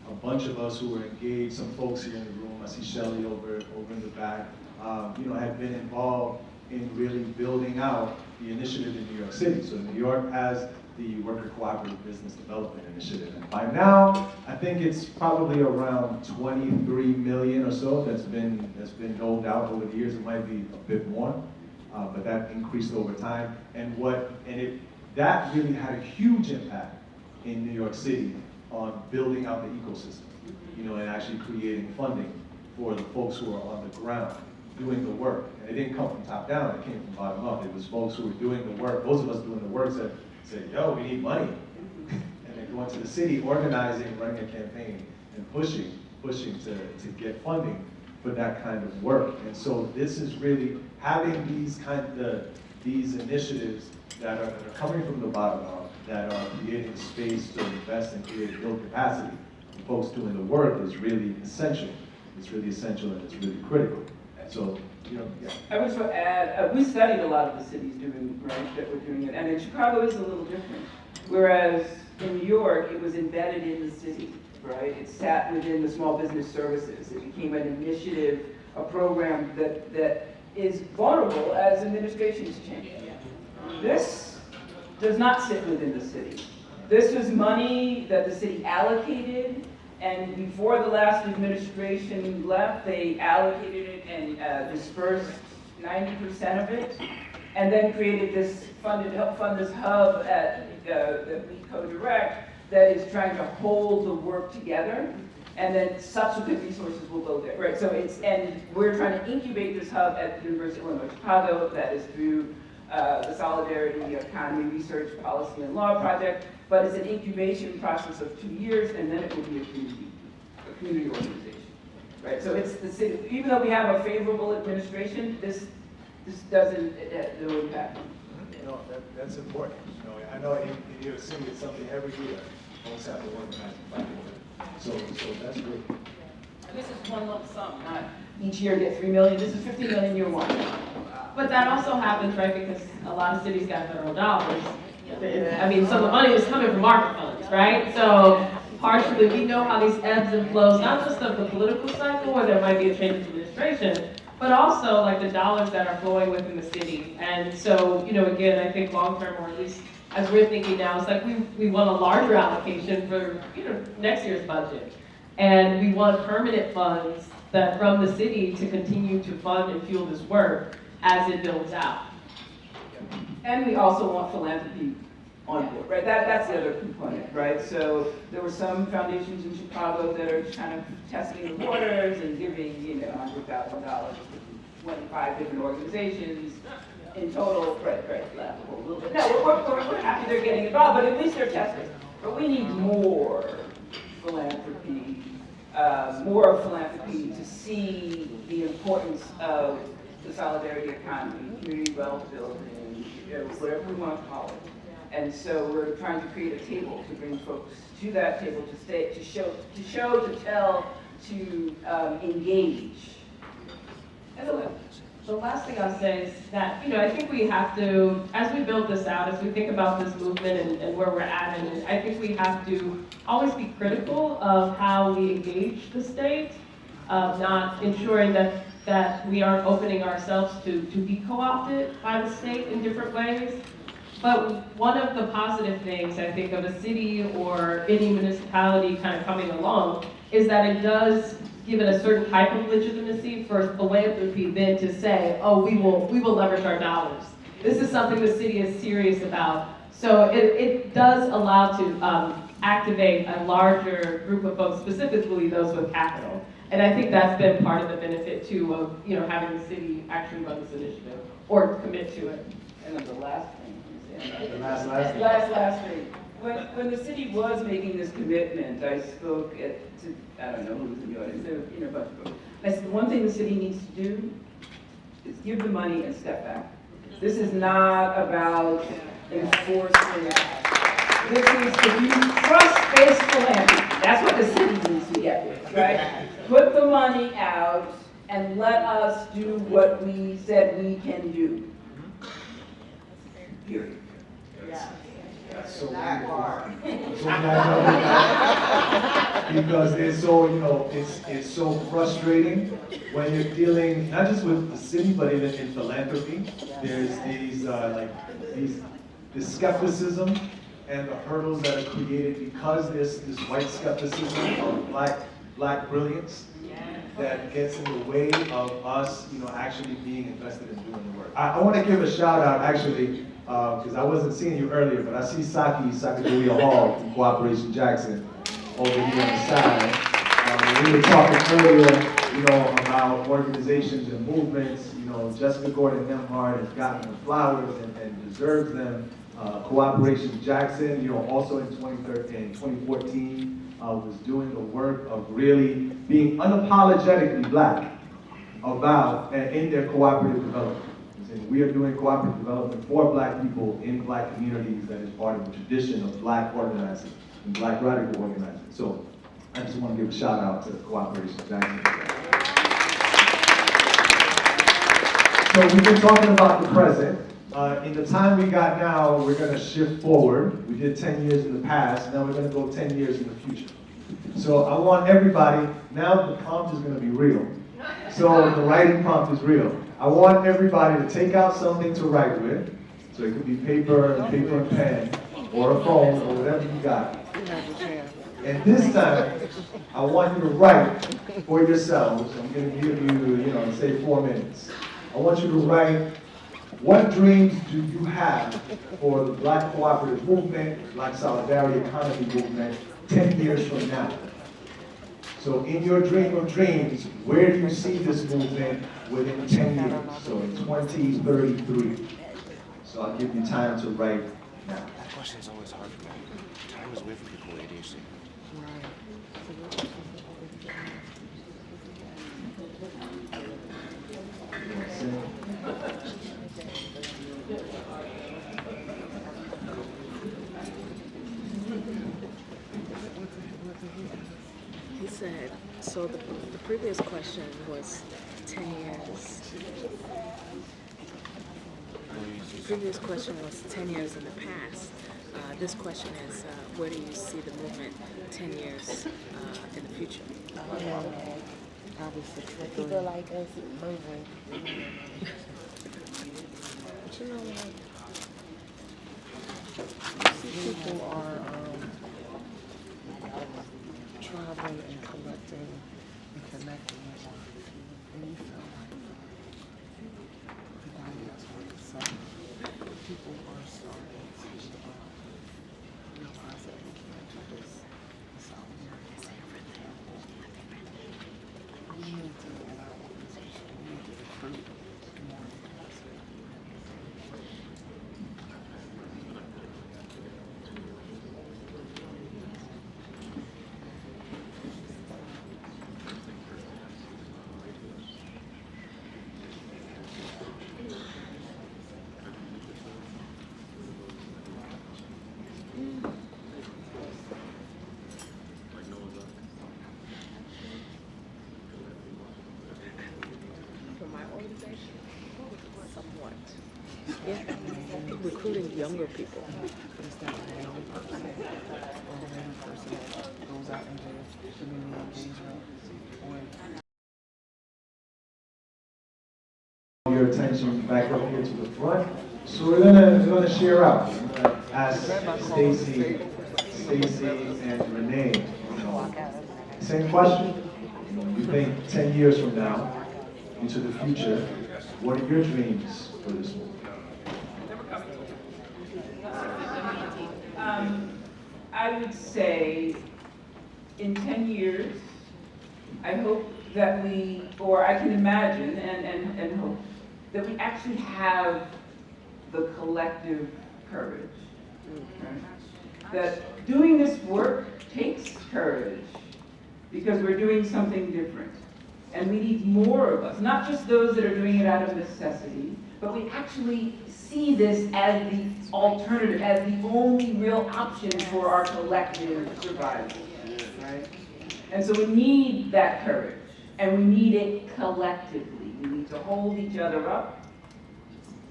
a bunch of us who were engaged, some folks here in the room, I see Shelley over in the back, had been involved in really building out the initiative in New York City. So New York has the Worker Cooperative Business Development Initiative. And by now, I think it's probably around 23 million or so that's been doled out over the years. It might be a bit more, but that increased over time. That really had a huge impact in New York City on building out the ecosystem, and actually creating funding for the folks who are on the ground doing the work. And it didn't come from top down, it came from bottom up. It was folks who were doing the work, those of us doing the work said, yo, we need money. And then going to the city, organizing, running a campaign, and pushing to get funding for that kind of work. And so this is really having these initiatives that are coming from the bottom up, that are creating space to invest and build capacity. And folks doing the work is really essential. It's really essential and it's really critical. So, yeah. I would just add, we studied a lot of the cities that were doing it, and in Chicago is a little different. Whereas in New York, it was embedded in the city, right? It sat within the small business services. It became an initiative, a program that is vulnerable as administrations change. This does not sit within the city. This was money that the city allocated, and before the last administration left, they allocated it and dispersed 90% of it, and then created this help fund this hub that we co-direct that is trying to hold the work together, and then subsequent resources will go there, right? So and we're trying to incubate this hub at the University of Illinois Chicago. That is through the Solidarity Economy Research Policy and Law Project, but it's an incubation process of 2 years, and then it will be a community organization, right? So it's the city. Even though we have a favorable administration, this doesn't have no impact. No, that's important. I know in New York City it's something every year. Folks have to organize and fight for it. So that's great. And this is one lump sum, not each year get 3 million. This is 50 million year one. But that also happens, right, because a lot of cities got federal dollars. I mean, so the money is coming from market funds, right? So partially, we know how these ebbs and flows, not just of the political cycle where there might be a change of administration, but also like the dollars that are flowing within the city. And so, again, I think long-term, or at least as we're thinking now, it's like we want a larger allocation for, next year's budget. And we want permanent funds that from the city to continue to fund and fuel this work as it builds out. And we also want philanthropy on board, right? That's the other component, right? So there were some foundations in Chicago that are kind of testing the waters and giving, $100,000 to 25 different organizations in total. Right, a little bit. No, we're happy they're getting involved, but at least they're testing. But we need more philanthropy, more philanthropy, to see the importance of the solidarity economy, community wealth building, whatever we want to call it. And so we're trying to create a table to bring folks to that table to show, to tell, to engage. And the last thing I'll say is that, I think we have to, as we build this out, as we think about this movement and where we're at, and I think we have to always be critical of how we engage the state, not ensuring that we aren't opening ourselves to be co-opted by the state in different ways. But one of the positive things, I think, of a city or any municipality kind of coming along is that it does give it a certain type of legitimacy for philanthropy then to say, oh, we will leverage our dollars. This is something the city is serious about. So it does allow to activate a larger group of folks, specifically those with capital. And I think that's been part of the benefit too of having the city actually run this initiative or commit to it. And then the last thing. The last thing. When the city was making this commitment, I spoke to, I don't know who was in the audience, there were a bunch of folks. I said, the one thing the city needs to do is give the money and step back. This is not about enforcement. This is to be trust-based philanthropy. That's what the city needs to get with, right? Put the money out and let us do what we said we can do. Period. That's so beautiful. Because it's so, it's so frustrating when you're dealing not just with the city, but even in philanthropy. There's this skepticism and the hurdles that are created because there's this white skepticism of black brilliance that gets in the way of us, actually being invested in doing the work. I want to give a shout out, actually, because I wasn't seeing you earlier, but I see Sacagawea Hall from Cooperation Jackson over here on the side. We were talking earlier, about organizations and movements. Jessica Gordon Nemhard has gotten the flowers and deserves them. Cooperation Jackson, also in 2014, was doing the work of really being unapologetically black about in their cooperative development. And we are doing cooperative development for black people in black communities that is part of the tradition of black organizing and black radical organizing. So I just want to give a shout out to Cooperation Jackson. So we've been talking about the present. In the time we got now, we're going to shift forward. We did 10 years in the past, now we're going to go 10 years in the future. So I want everybody, now the prompt is going to be real. So the writing prompt is real. I want everybody to take out something to write with. So it could be paper and pen, or a phone, or whatever you got. And this time, I want you to write for yourselves. I'm going to give you, say 4 minutes. I want you to write, what dreams do you have for the Black cooperative movement, Black solidarity economy movement, 10 years from now? So in your dream of dreams, where do you see this movement within 10 years? So in 2033. So I'll give you time to write now. That question is always hard for me. Time is weird for people with ADHD. He said, so the previous question was 10 years. The previous question was 10 years in the past. This question is, where do you see the movement 10 years in the future? People like us moving. But you know what? See, people are traveling and collecting and connecting with other people, and you feel like everybody has worked. So people are starting to realize that we can't do this without we need to, in our organization, we need to recruit more Yeah, recruiting younger people. Is that one person or one person that goes out and does community engagement or Your attention back up here to the front. So we're gonna share out. I'm gonna ask Stacy and Renee. Same question. You think 10 years from now, into the future, what are your dreams for this movie? I would say in 10 years, I hope that we, or I can imagine and hope, that we actually have the collective courage. Right? That doing this work takes courage because we're doing something different. And we need more of us, not just those that are doing it out of necessity, but we actually see this as the alternative, as the only real option for our collective survival. Right? And so we need that courage, and we need it collectively. We need to hold each other up,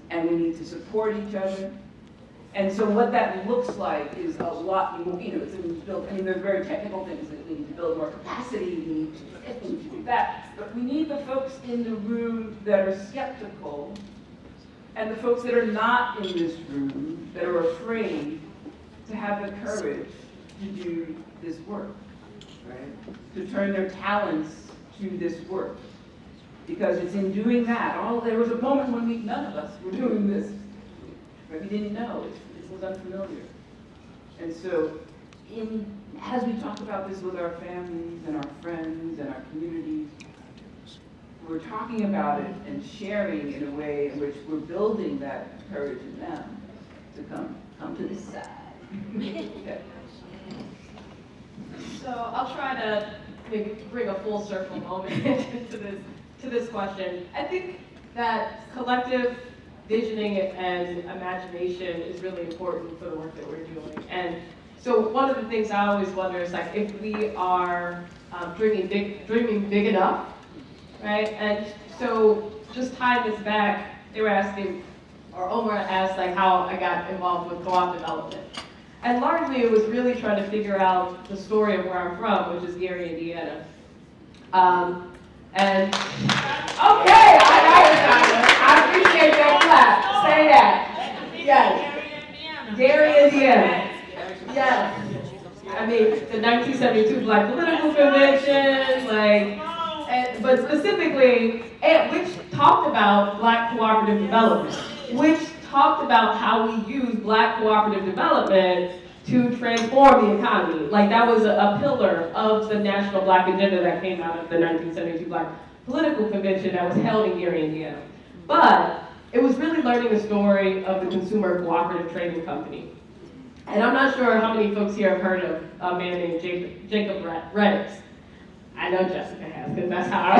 and we need to support each other. And so what that looks like is a lot, it's built, there's very technical things that we need to build more capacity, we need to do this, we need to do that. But we need the folks in the room that are skeptical, and the folks that are not in this room, that are afraid, to have the courage to do this work, right? To turn their talents to this work. Because it's in doing that, there was a moment when none of us were doing this. Right? We didn't know, it was unfamiliar. And so, as we talk about this with our families and our friends and our communities, we're talking about it and sharing in a way in which we're building that courage in them to come to this side. Okay. So I'll try to maybe bring a full circle moment to this question. I think that collective visioning and imagination is really important for the work that we're doing. And so one of the things I always wonder is like if we are dreaming big enough, right? And so just tying this back, they were asking, or Omar asked like how I got involved with co-op development. And largely it was really trying to figure out the story of where I'm from, which is Gary, Indiana. And okay, I appreciate that clap. Say that. Yes. Gary, Indiana. Yes. I mean, the 1972 Black Political Convention, but specifically, which talked about Black cooperative development, which talked about how we use Black cooperative development to transform the economy. Like that was a pillar of the National Black Agenda that came out of the 1972 Black Political Convention that was held in Gary, Indiana. But it was really learning the story of the Consumer Cooperative Trading Company. And I'm not sure how many folks here have heard of a man named Jacob Reddix. I know Jessica has, because that's how I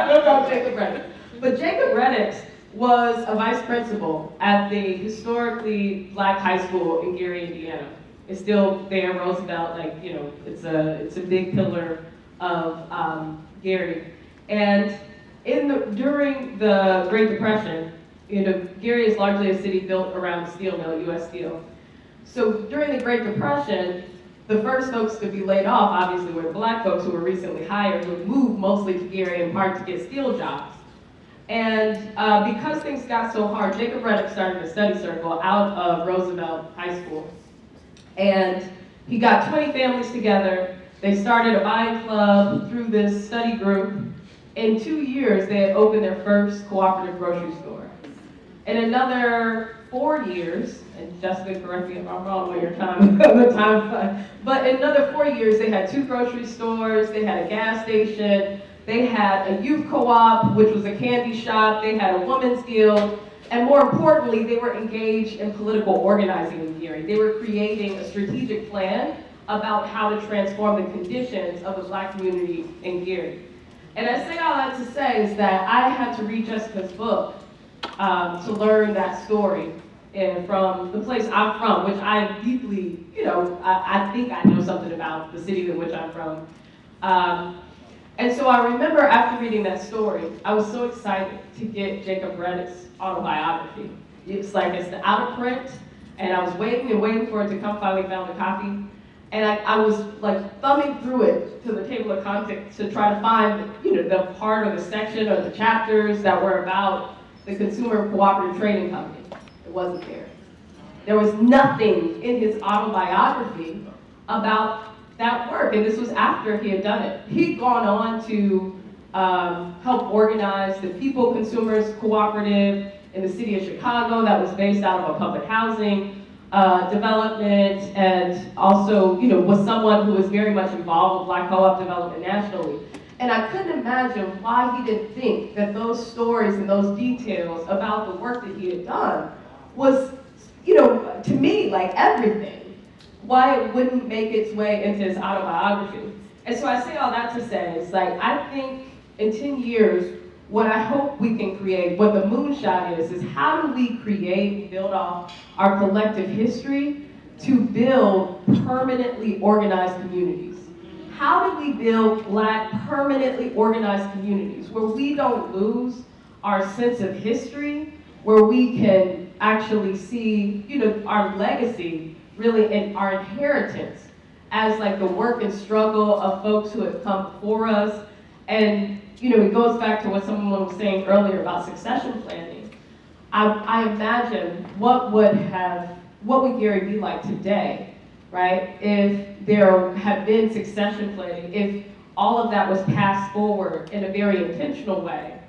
know about Jacob Reddix. But Jacob Reddix was a vice principal at the historically Black high school in Gary, Indiana. It's still there, Roosevelt, it's a big pillar of Gary. And during the Great Depression, Gary is largely a city built around the steel mill, U.S. Steel. So during the Great Depression, the first folks to be laid off, obviously, were the Black folks who were recently hired, who moved mostly to Gary in part to get steel jobs. And because things got so hard, Jacob Reddix started a study circle out of Roosevelt High School. And he got 20 families together. They started a buying club through this study group. In 2 years, they had opened their first cooperative grocery store. In another 4 years, and Jessica, correct me if I'm wrong on your time, but in another 4 years, they had 2 grocery stores, they had a gas station, they had a youth co-op, which was a candy shop, they had a women's guild, and more importantly, they were engaged in political organizing in Gary. They were creating a strategic plan about how to transform the conditions of the Black community in Gary. And I say all that to say is that I had to read Jessica's book to learn that story. And from the place I'm from, which I deeply, I think I know something about the city in which I'm from. And so I remember after reading that story, I was so excited to get Jacob Reddix's autobiography. it's like it's out of print, and I was waiting and waiting for it to come, finally found a copy. And I was like thumbing through it to the table of contents to try to find, the part or the section or the chapters that were about the Consumer Cooperative Trading Company. It wasn't there. There was nothing in his autobiography about that work, and this was after he had done it. He'd gone on to help organize the People Consumers Cooperative in the city of Chicago that was based out of a public housing development, and also, was someone who was very much involved with Black co-op development nationally. And I couldn't imagine why he didn't think that those stories and those details about the work that he had done was, to me, like everything. Why it wouldn't make its way into his autobiography. And so I say all that to say is, like, I think in 10 years, what I hope we can create, what the moonshot is how do we create and build off our collective history to build permanently organized communities? How do we build Black permanently organized communities where we don't lose our sense of history, where we can actually see, our legacy really and our inheritance as like the work and struggle of folks who have come before us. And it goes back to what someone was saying earlier about succession planning. I imagine what would Gary be like today, right? If there had been succession planning, if all of that was passed forward in a very intentional way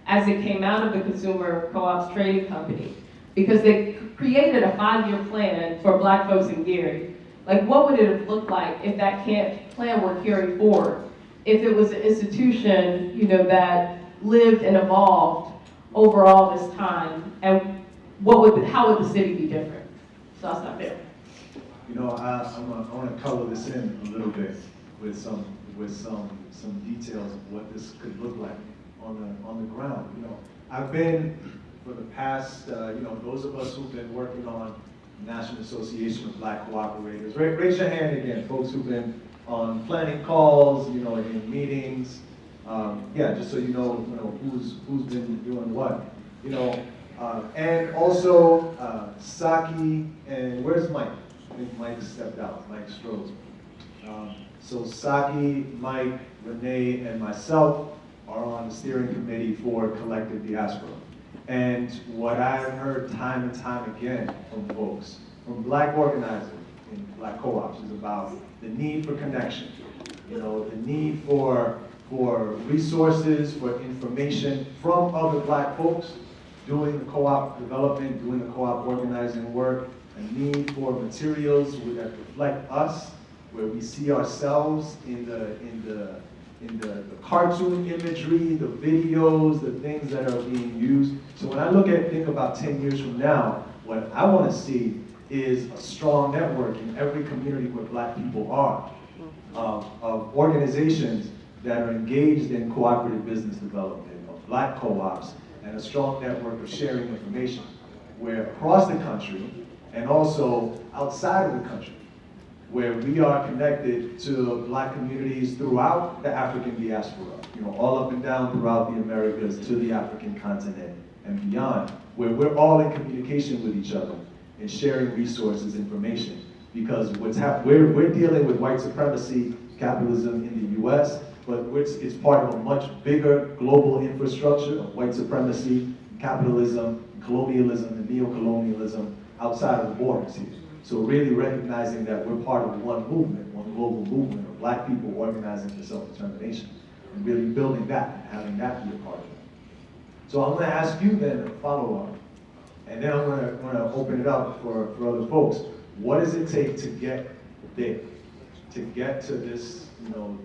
as it came out of the Consumer Co-ops Trading Company, because they created a 5-year plan for Black folks in Gary. Like, what would it have looked like if that plan were carried forward? If it was an institution, that lived and evolved over all this time, and how would the city be different? So I'll stop there. I want to color this in a little bit with some details of what this could look like on the ground. I've been for the past, those of us who've been working on National Association of Black Cooperators. Raise your hand again, folks who've been on planning calls, in meetings. Just so you know who's been doing what. And also Saki and where's Mike? I think Mike stepped out. Mike Strohs. So Saki, Mike, Renee, and myself are on the steering committee for Collective Diaspora. And what I've heard time and time again from folks, from Black organizers in Black co-ops, is about the need for connection, the need for resources, for information from other Black folks doing the co-op development, doing the co-op organizing work, a need for materials that reflect us, where we see ourselves in the cartoon imagery, the videos, the things that are being used. So when I think about 10 years from now, what I want to see is a strong network in every community where Black people are, of organizations that are engaged in cooperative business development, of Black co-ops, and a strong network of sharing information, where across the country, and also outside of the country, where we are connected to Black communities throughout the African diaspora, all up and down throughout the Americas to the African continent and beyond, where we're all in communication with each other and sharing resources, information. Because we're dealing with white supremacy, capitalism in the US, but it's part of a much bigger global infrastructure of white supremacy, capitalism, colonialism, and neo-colonialism outside of the borders here. So really recognizing that we're part of one movement, one global movement of Black people organizing for self-determination, and really building that and having that be a part of it. So I'm going to ask you then a follow-up, and then I'm going to open it up for other folks. What does it take to get there, to get to this,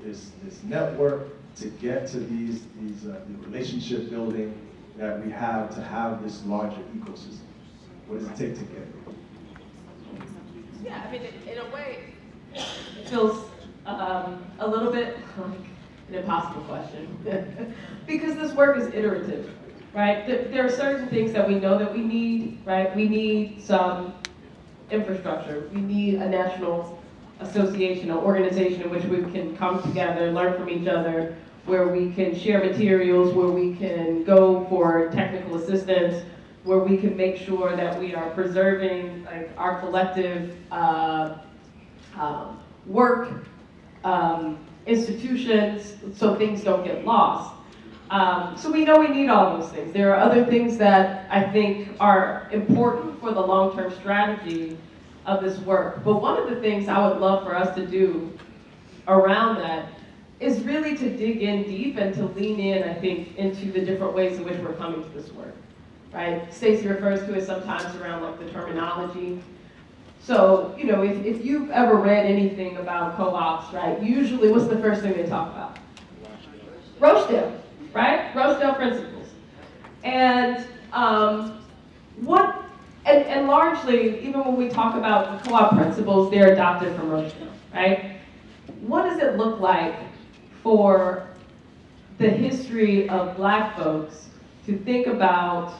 this network, to get to these the relationship building that we have to have this larger ecosystem? What does it take to get there? Yeah, I mean, in a way, it feels a little bit like an impossible question because this work is iterative, right? There are certain things that we know that we need, right? We need some infrastructure. We need a national association, an organization in which we can come together, learn from each other, where we can share materials, where we can go for technical assistance, where we can make sure that we are preserving like our collective work, institutions, so things don't get lost. So we know we need all those things. There are other things that I think are important for the long-term strategy of this work. But one of the things I would love for us to do around that is really to dig in deep and to lean in, I think, into the different ways in which we're coming to this work, right? Stacey refers to it sometimes around like the terminology. So, you know, if you've ever read anything about co-ops, right, usually what's the first thing they talk about? Rochdale, right? Rochdale principles. And and largely, even when we talk about the co-op principles, they're adopted from Rochdale, right? What does it look like for the history of Black folks to think about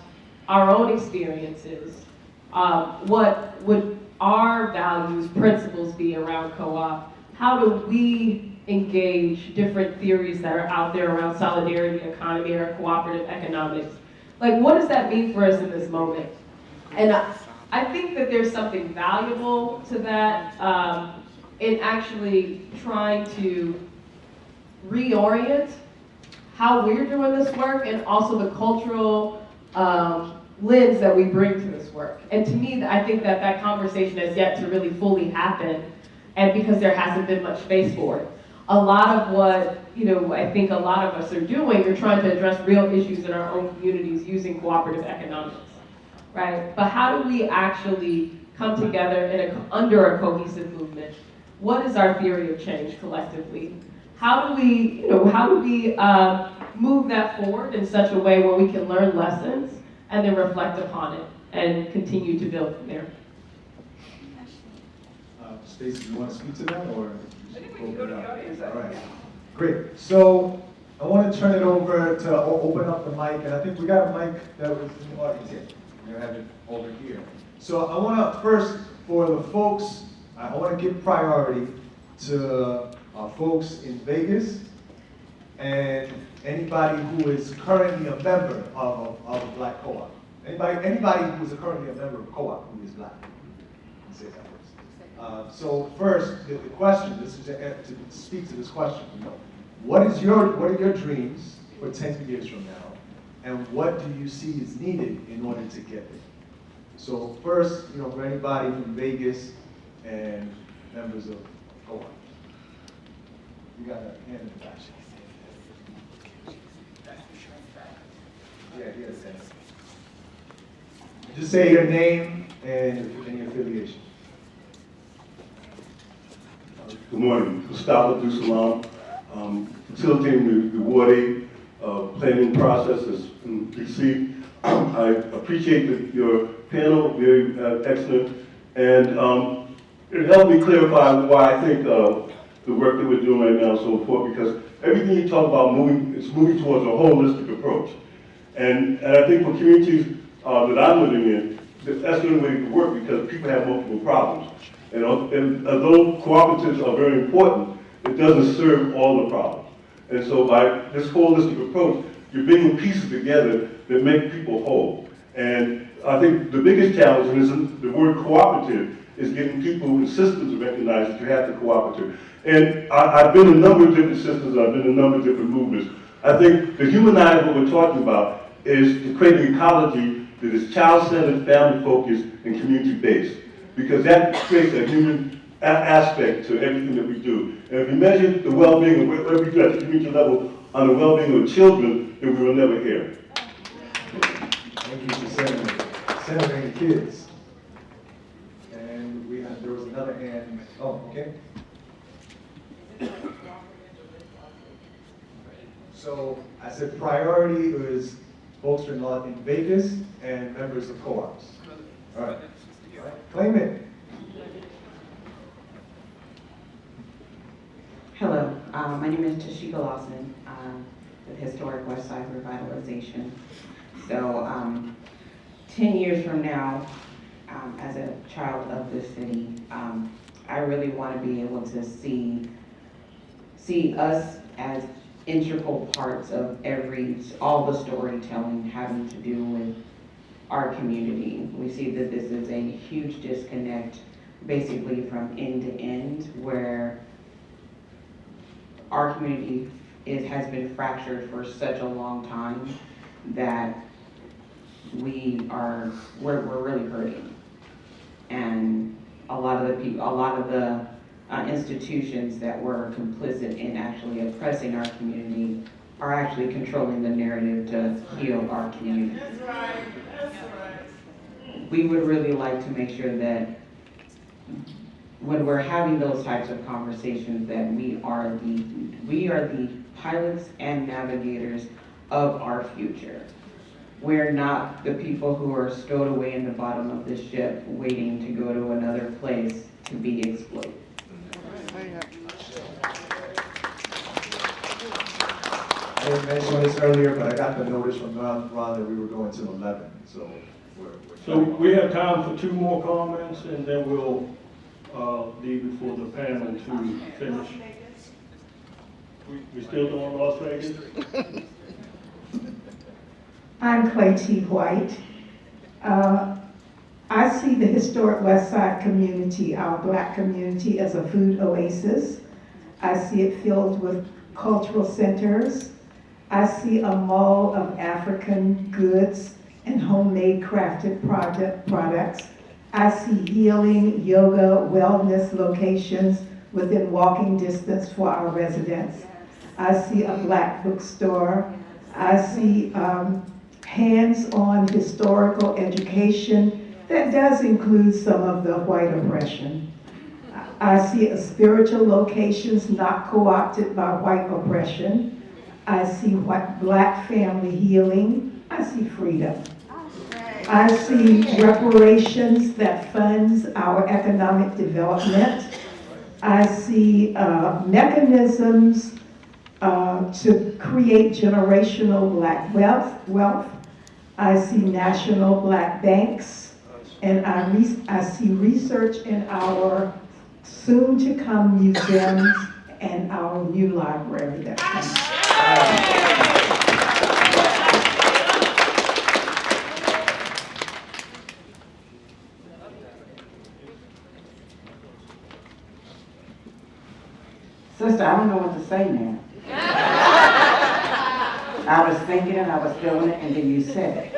our own experiences? What would our values, principles be around co-op? How do we engage different theories that are out there around solidarity economy or cooperative economics? Like, what does that mean for us in this moment? And I think that there's something valuable to that in actually trying to reorient how we're doing this work and also the cultural lens that we bring to this work. And to me, I think that that conversation has yet to really fully happen, and because there hasn't been much space for it. A lot of what, you know, I think a lot of us are doing, are trying to address real issues in our own communities using cooperative economics, right? But how do we actually come together under a cohesive movement? What is our theory of change collectively? How do we, move that forward in such a way where we can learn lessons and then reflect upon it and continue to build from there? Stacey, you want to speak to that, or? I think we can go to the audience. All right, great. So I want to turn it over to open up the mic, and I think we got a mic that was in the audience here. We're going to have it over here. So I want to first, for the folks, I want to give priority to folks in Vegas and anybody who is currently a member of a Black co-op. Anybody who is currently a member of a co-op who is Black. Say that first. So first, the question, this is to speak to this question. You know, what are your dreams for 10 years from now, and what do you see is needed in order to get there? So first, you know, for anybody from Vegas and members of co-op. You got a hand in the back. Yeah, yes. Just say your name and your affiliation. Good morning. Gustavo Dusalam, facilitating the Ward 8 planning processes in DC. I appreciate your panel, very excellent, and it helped me clarify why I think the work that we're doing right now is so important, because everything you talk about it's moving towards a holistic approach. And I think for communities that I'm living in, that's the only way to work, because people have multiple problems. And although cooperatives are very important, it doesn't serve all the problems. And so by this holistic approach, you're bringing pieces together that make people whole. And I think the biggest challenge in the word cooperative is getting people in systems to recognize that you have to cooperative. And I've been in a number of different systems, I've been in a number of different movements. I think to humanize what we're talking about is to create an ecology that is child-centered, family-focused, and community-based. Because that creates a human aspect to everything that we do. And if we measure the well-being of whatever we do at the community level on the well-being of children, then we will never hear. Thank you for centering the kids. And there was another hand. Oh, okay. So I said priority is folks in Vegas and members of co-ops. All right. Claim it. Hello, my name is Tashika Lawson with Historic West Side Revitalization. So 10 years from now, as a child of this city, I really want to be able to see us as integral parts of all the storytelling having to do with our community. We see that this is a huge disconnect basically from end to end, where our community has been fractured for such a long time that we're really hurting. And a lot of the institutions that were complicit in actually oppressing our community are actually controlling the narrative to heal our community. That's right. That's right. We would really like to make sure that when we're having those types of conversations, that we are the pilots and navigators of our future. We're not the people who are stowed away in the bottom of the ship waiting to go to another place to be exploited. I didn't mention this earlier, but I got the notice from Ron that we were going till 11, so So we have time for 2 more comments, and then we'll leave it for the panel to finish. We still doing Las Vegas? I'm Clay T. White. I see the historic West Side community, our Black community, as a food oasis. I see it filled with cultural centers. I see a mall of African goods and homemade crafted products. I see healing, yoga, wellness locations within walking distance for our residents. I see a Black bookstore. I see hands-on historical education that does include some of the white oppression. I see spiritual locations not co-opted by white oppression. I see Black family healing. I see freedom. I see reparations that funds our economic development. I see mechanisms to create generational Black wealth. I see national Black banks, and I see research in our soon-to-come museums and our new library that's coming. Sister, I don't know what to say now. I was thinking it, I was feeling it, and then you said it.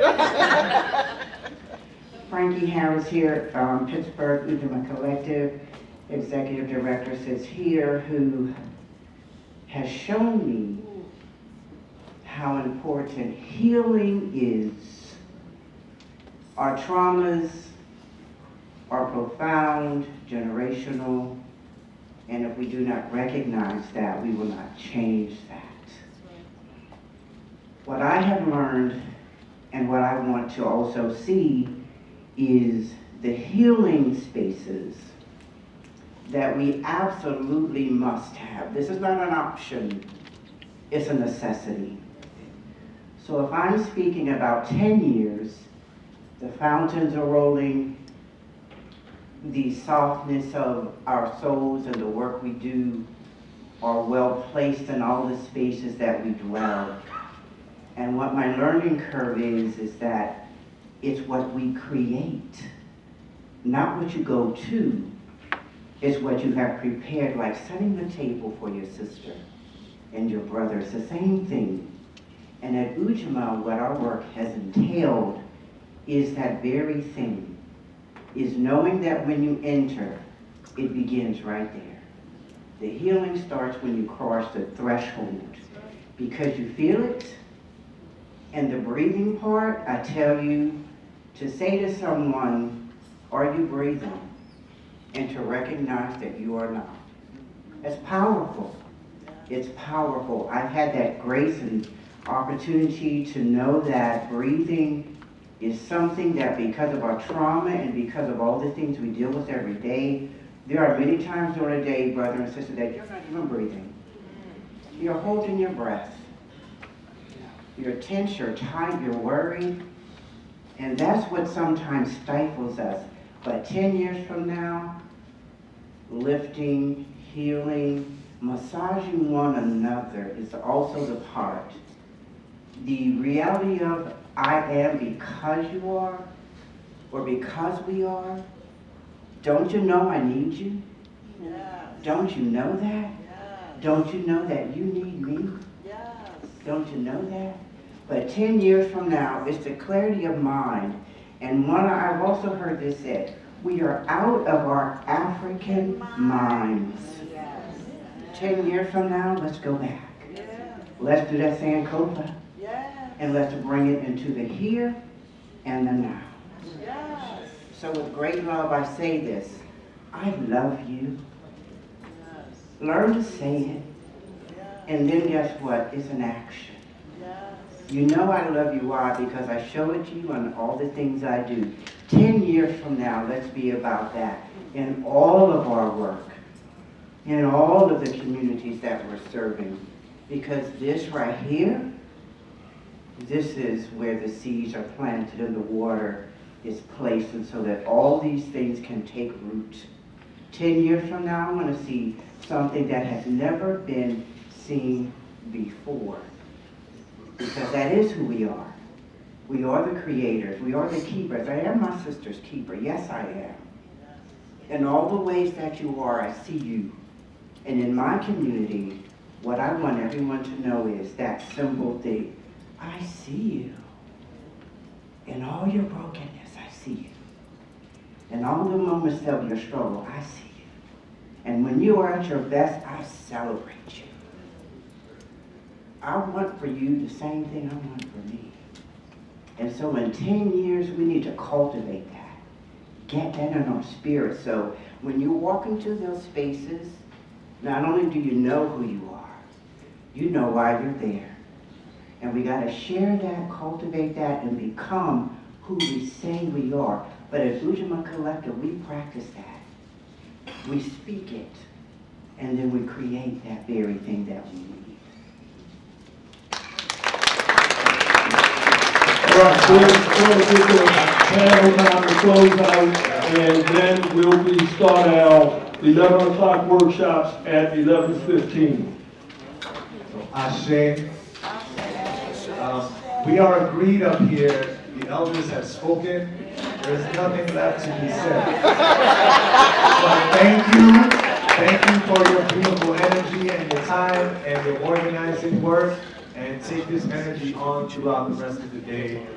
Frankie Harris here from Pittsburgh Ujima Collective, Executive Director, sits here, who has shown me how important healing is. Our traumas are profound, generational, and if we do not recognize that, we will not change that. What I have learned and what I want to also see is the healing spaces that we absolutely must have. This is not an option, it's a necessity. So if I'm speaking about 10 years, the fountains are rolling, the softness of our souls and the work we do are well placed in all the spaces that we dwell. And what my learning curve is that it's what we create, not what you go to. It's what you have prepared, like setting the table for your sister and your brother. It's the same thing. And at Ujima, what our work has entailed is that very thing, is knowing that when you enter, it begins right there. The healing starts when you cross the threshold, because you feel it. And the breathing part, I tell you, to say to someone, are you breathing? And to recognize that you are not. It's powerful. It's powerful. I've had that grace and opportunity to know that breathing is something that, because of our trauma and because of all the things we deal with every day, there are many times during the day, brother and sister, that you're not even breathing. You're holding your breath. You're tense, you're tight, you're worried. And that's what sometimes stifles us. But 10 years from now, lifting, healing, massaging one another is also the part. The reality of I am because you are, or because we are? Don't you know I need you? Yes. Don't you know that? Yes. Don't you know that you need me? Yes. Don't you know that? But 10 years from now, it's the clarity of mind. And I've also heard this said, we are out of our African minds. 10 years from now, let's go back. Let's do that Sankofa. And let's bring it into the here and the now. So with great love, I say this. I love you. Learn to say it. And then guess what? It's an action. You know I love you. Why? Because I show it to you on all the things I do. 10 years from now, let's be about that in all of our work, in all of the communities that we're serving. Because this right here, this is where the seeds are planted and the water is placed, and so that all these things can take root. 10 years from now, I want to see something that has never been seen before. Because that is who we are. We are the creators. We are the keepers. I am my sister's keeper. Yes, I am. In all the ways that you are, I see you. And in my community, what I want everyone to know is that simple thing. I see you. In all your brokenness, I see you. In all the moments of your struggle, I see you. And when you are at your best, I celebrate you. I want for you the same thing I want for me. And so in 10 years, we need to cultivate that. Get that in our spirit. So when you walk into those spaces, not only do you know who you are, you know why you're there. And we got to share that, cultivate that, and become who we say we are. But at Ujima Collective, we practice that. We speak it, and then we create that very thing that we need. All right, so we'll get the panel time to close out, and then we'll start our 11 o'clock workshops at 11:15. Ashe. We are agreed up here. The elders have spoken. There's nothing left to be said. But thank you. Thank you for your beautiful energy and your time and your organizing work. And take this energy on throughout the rest of the day.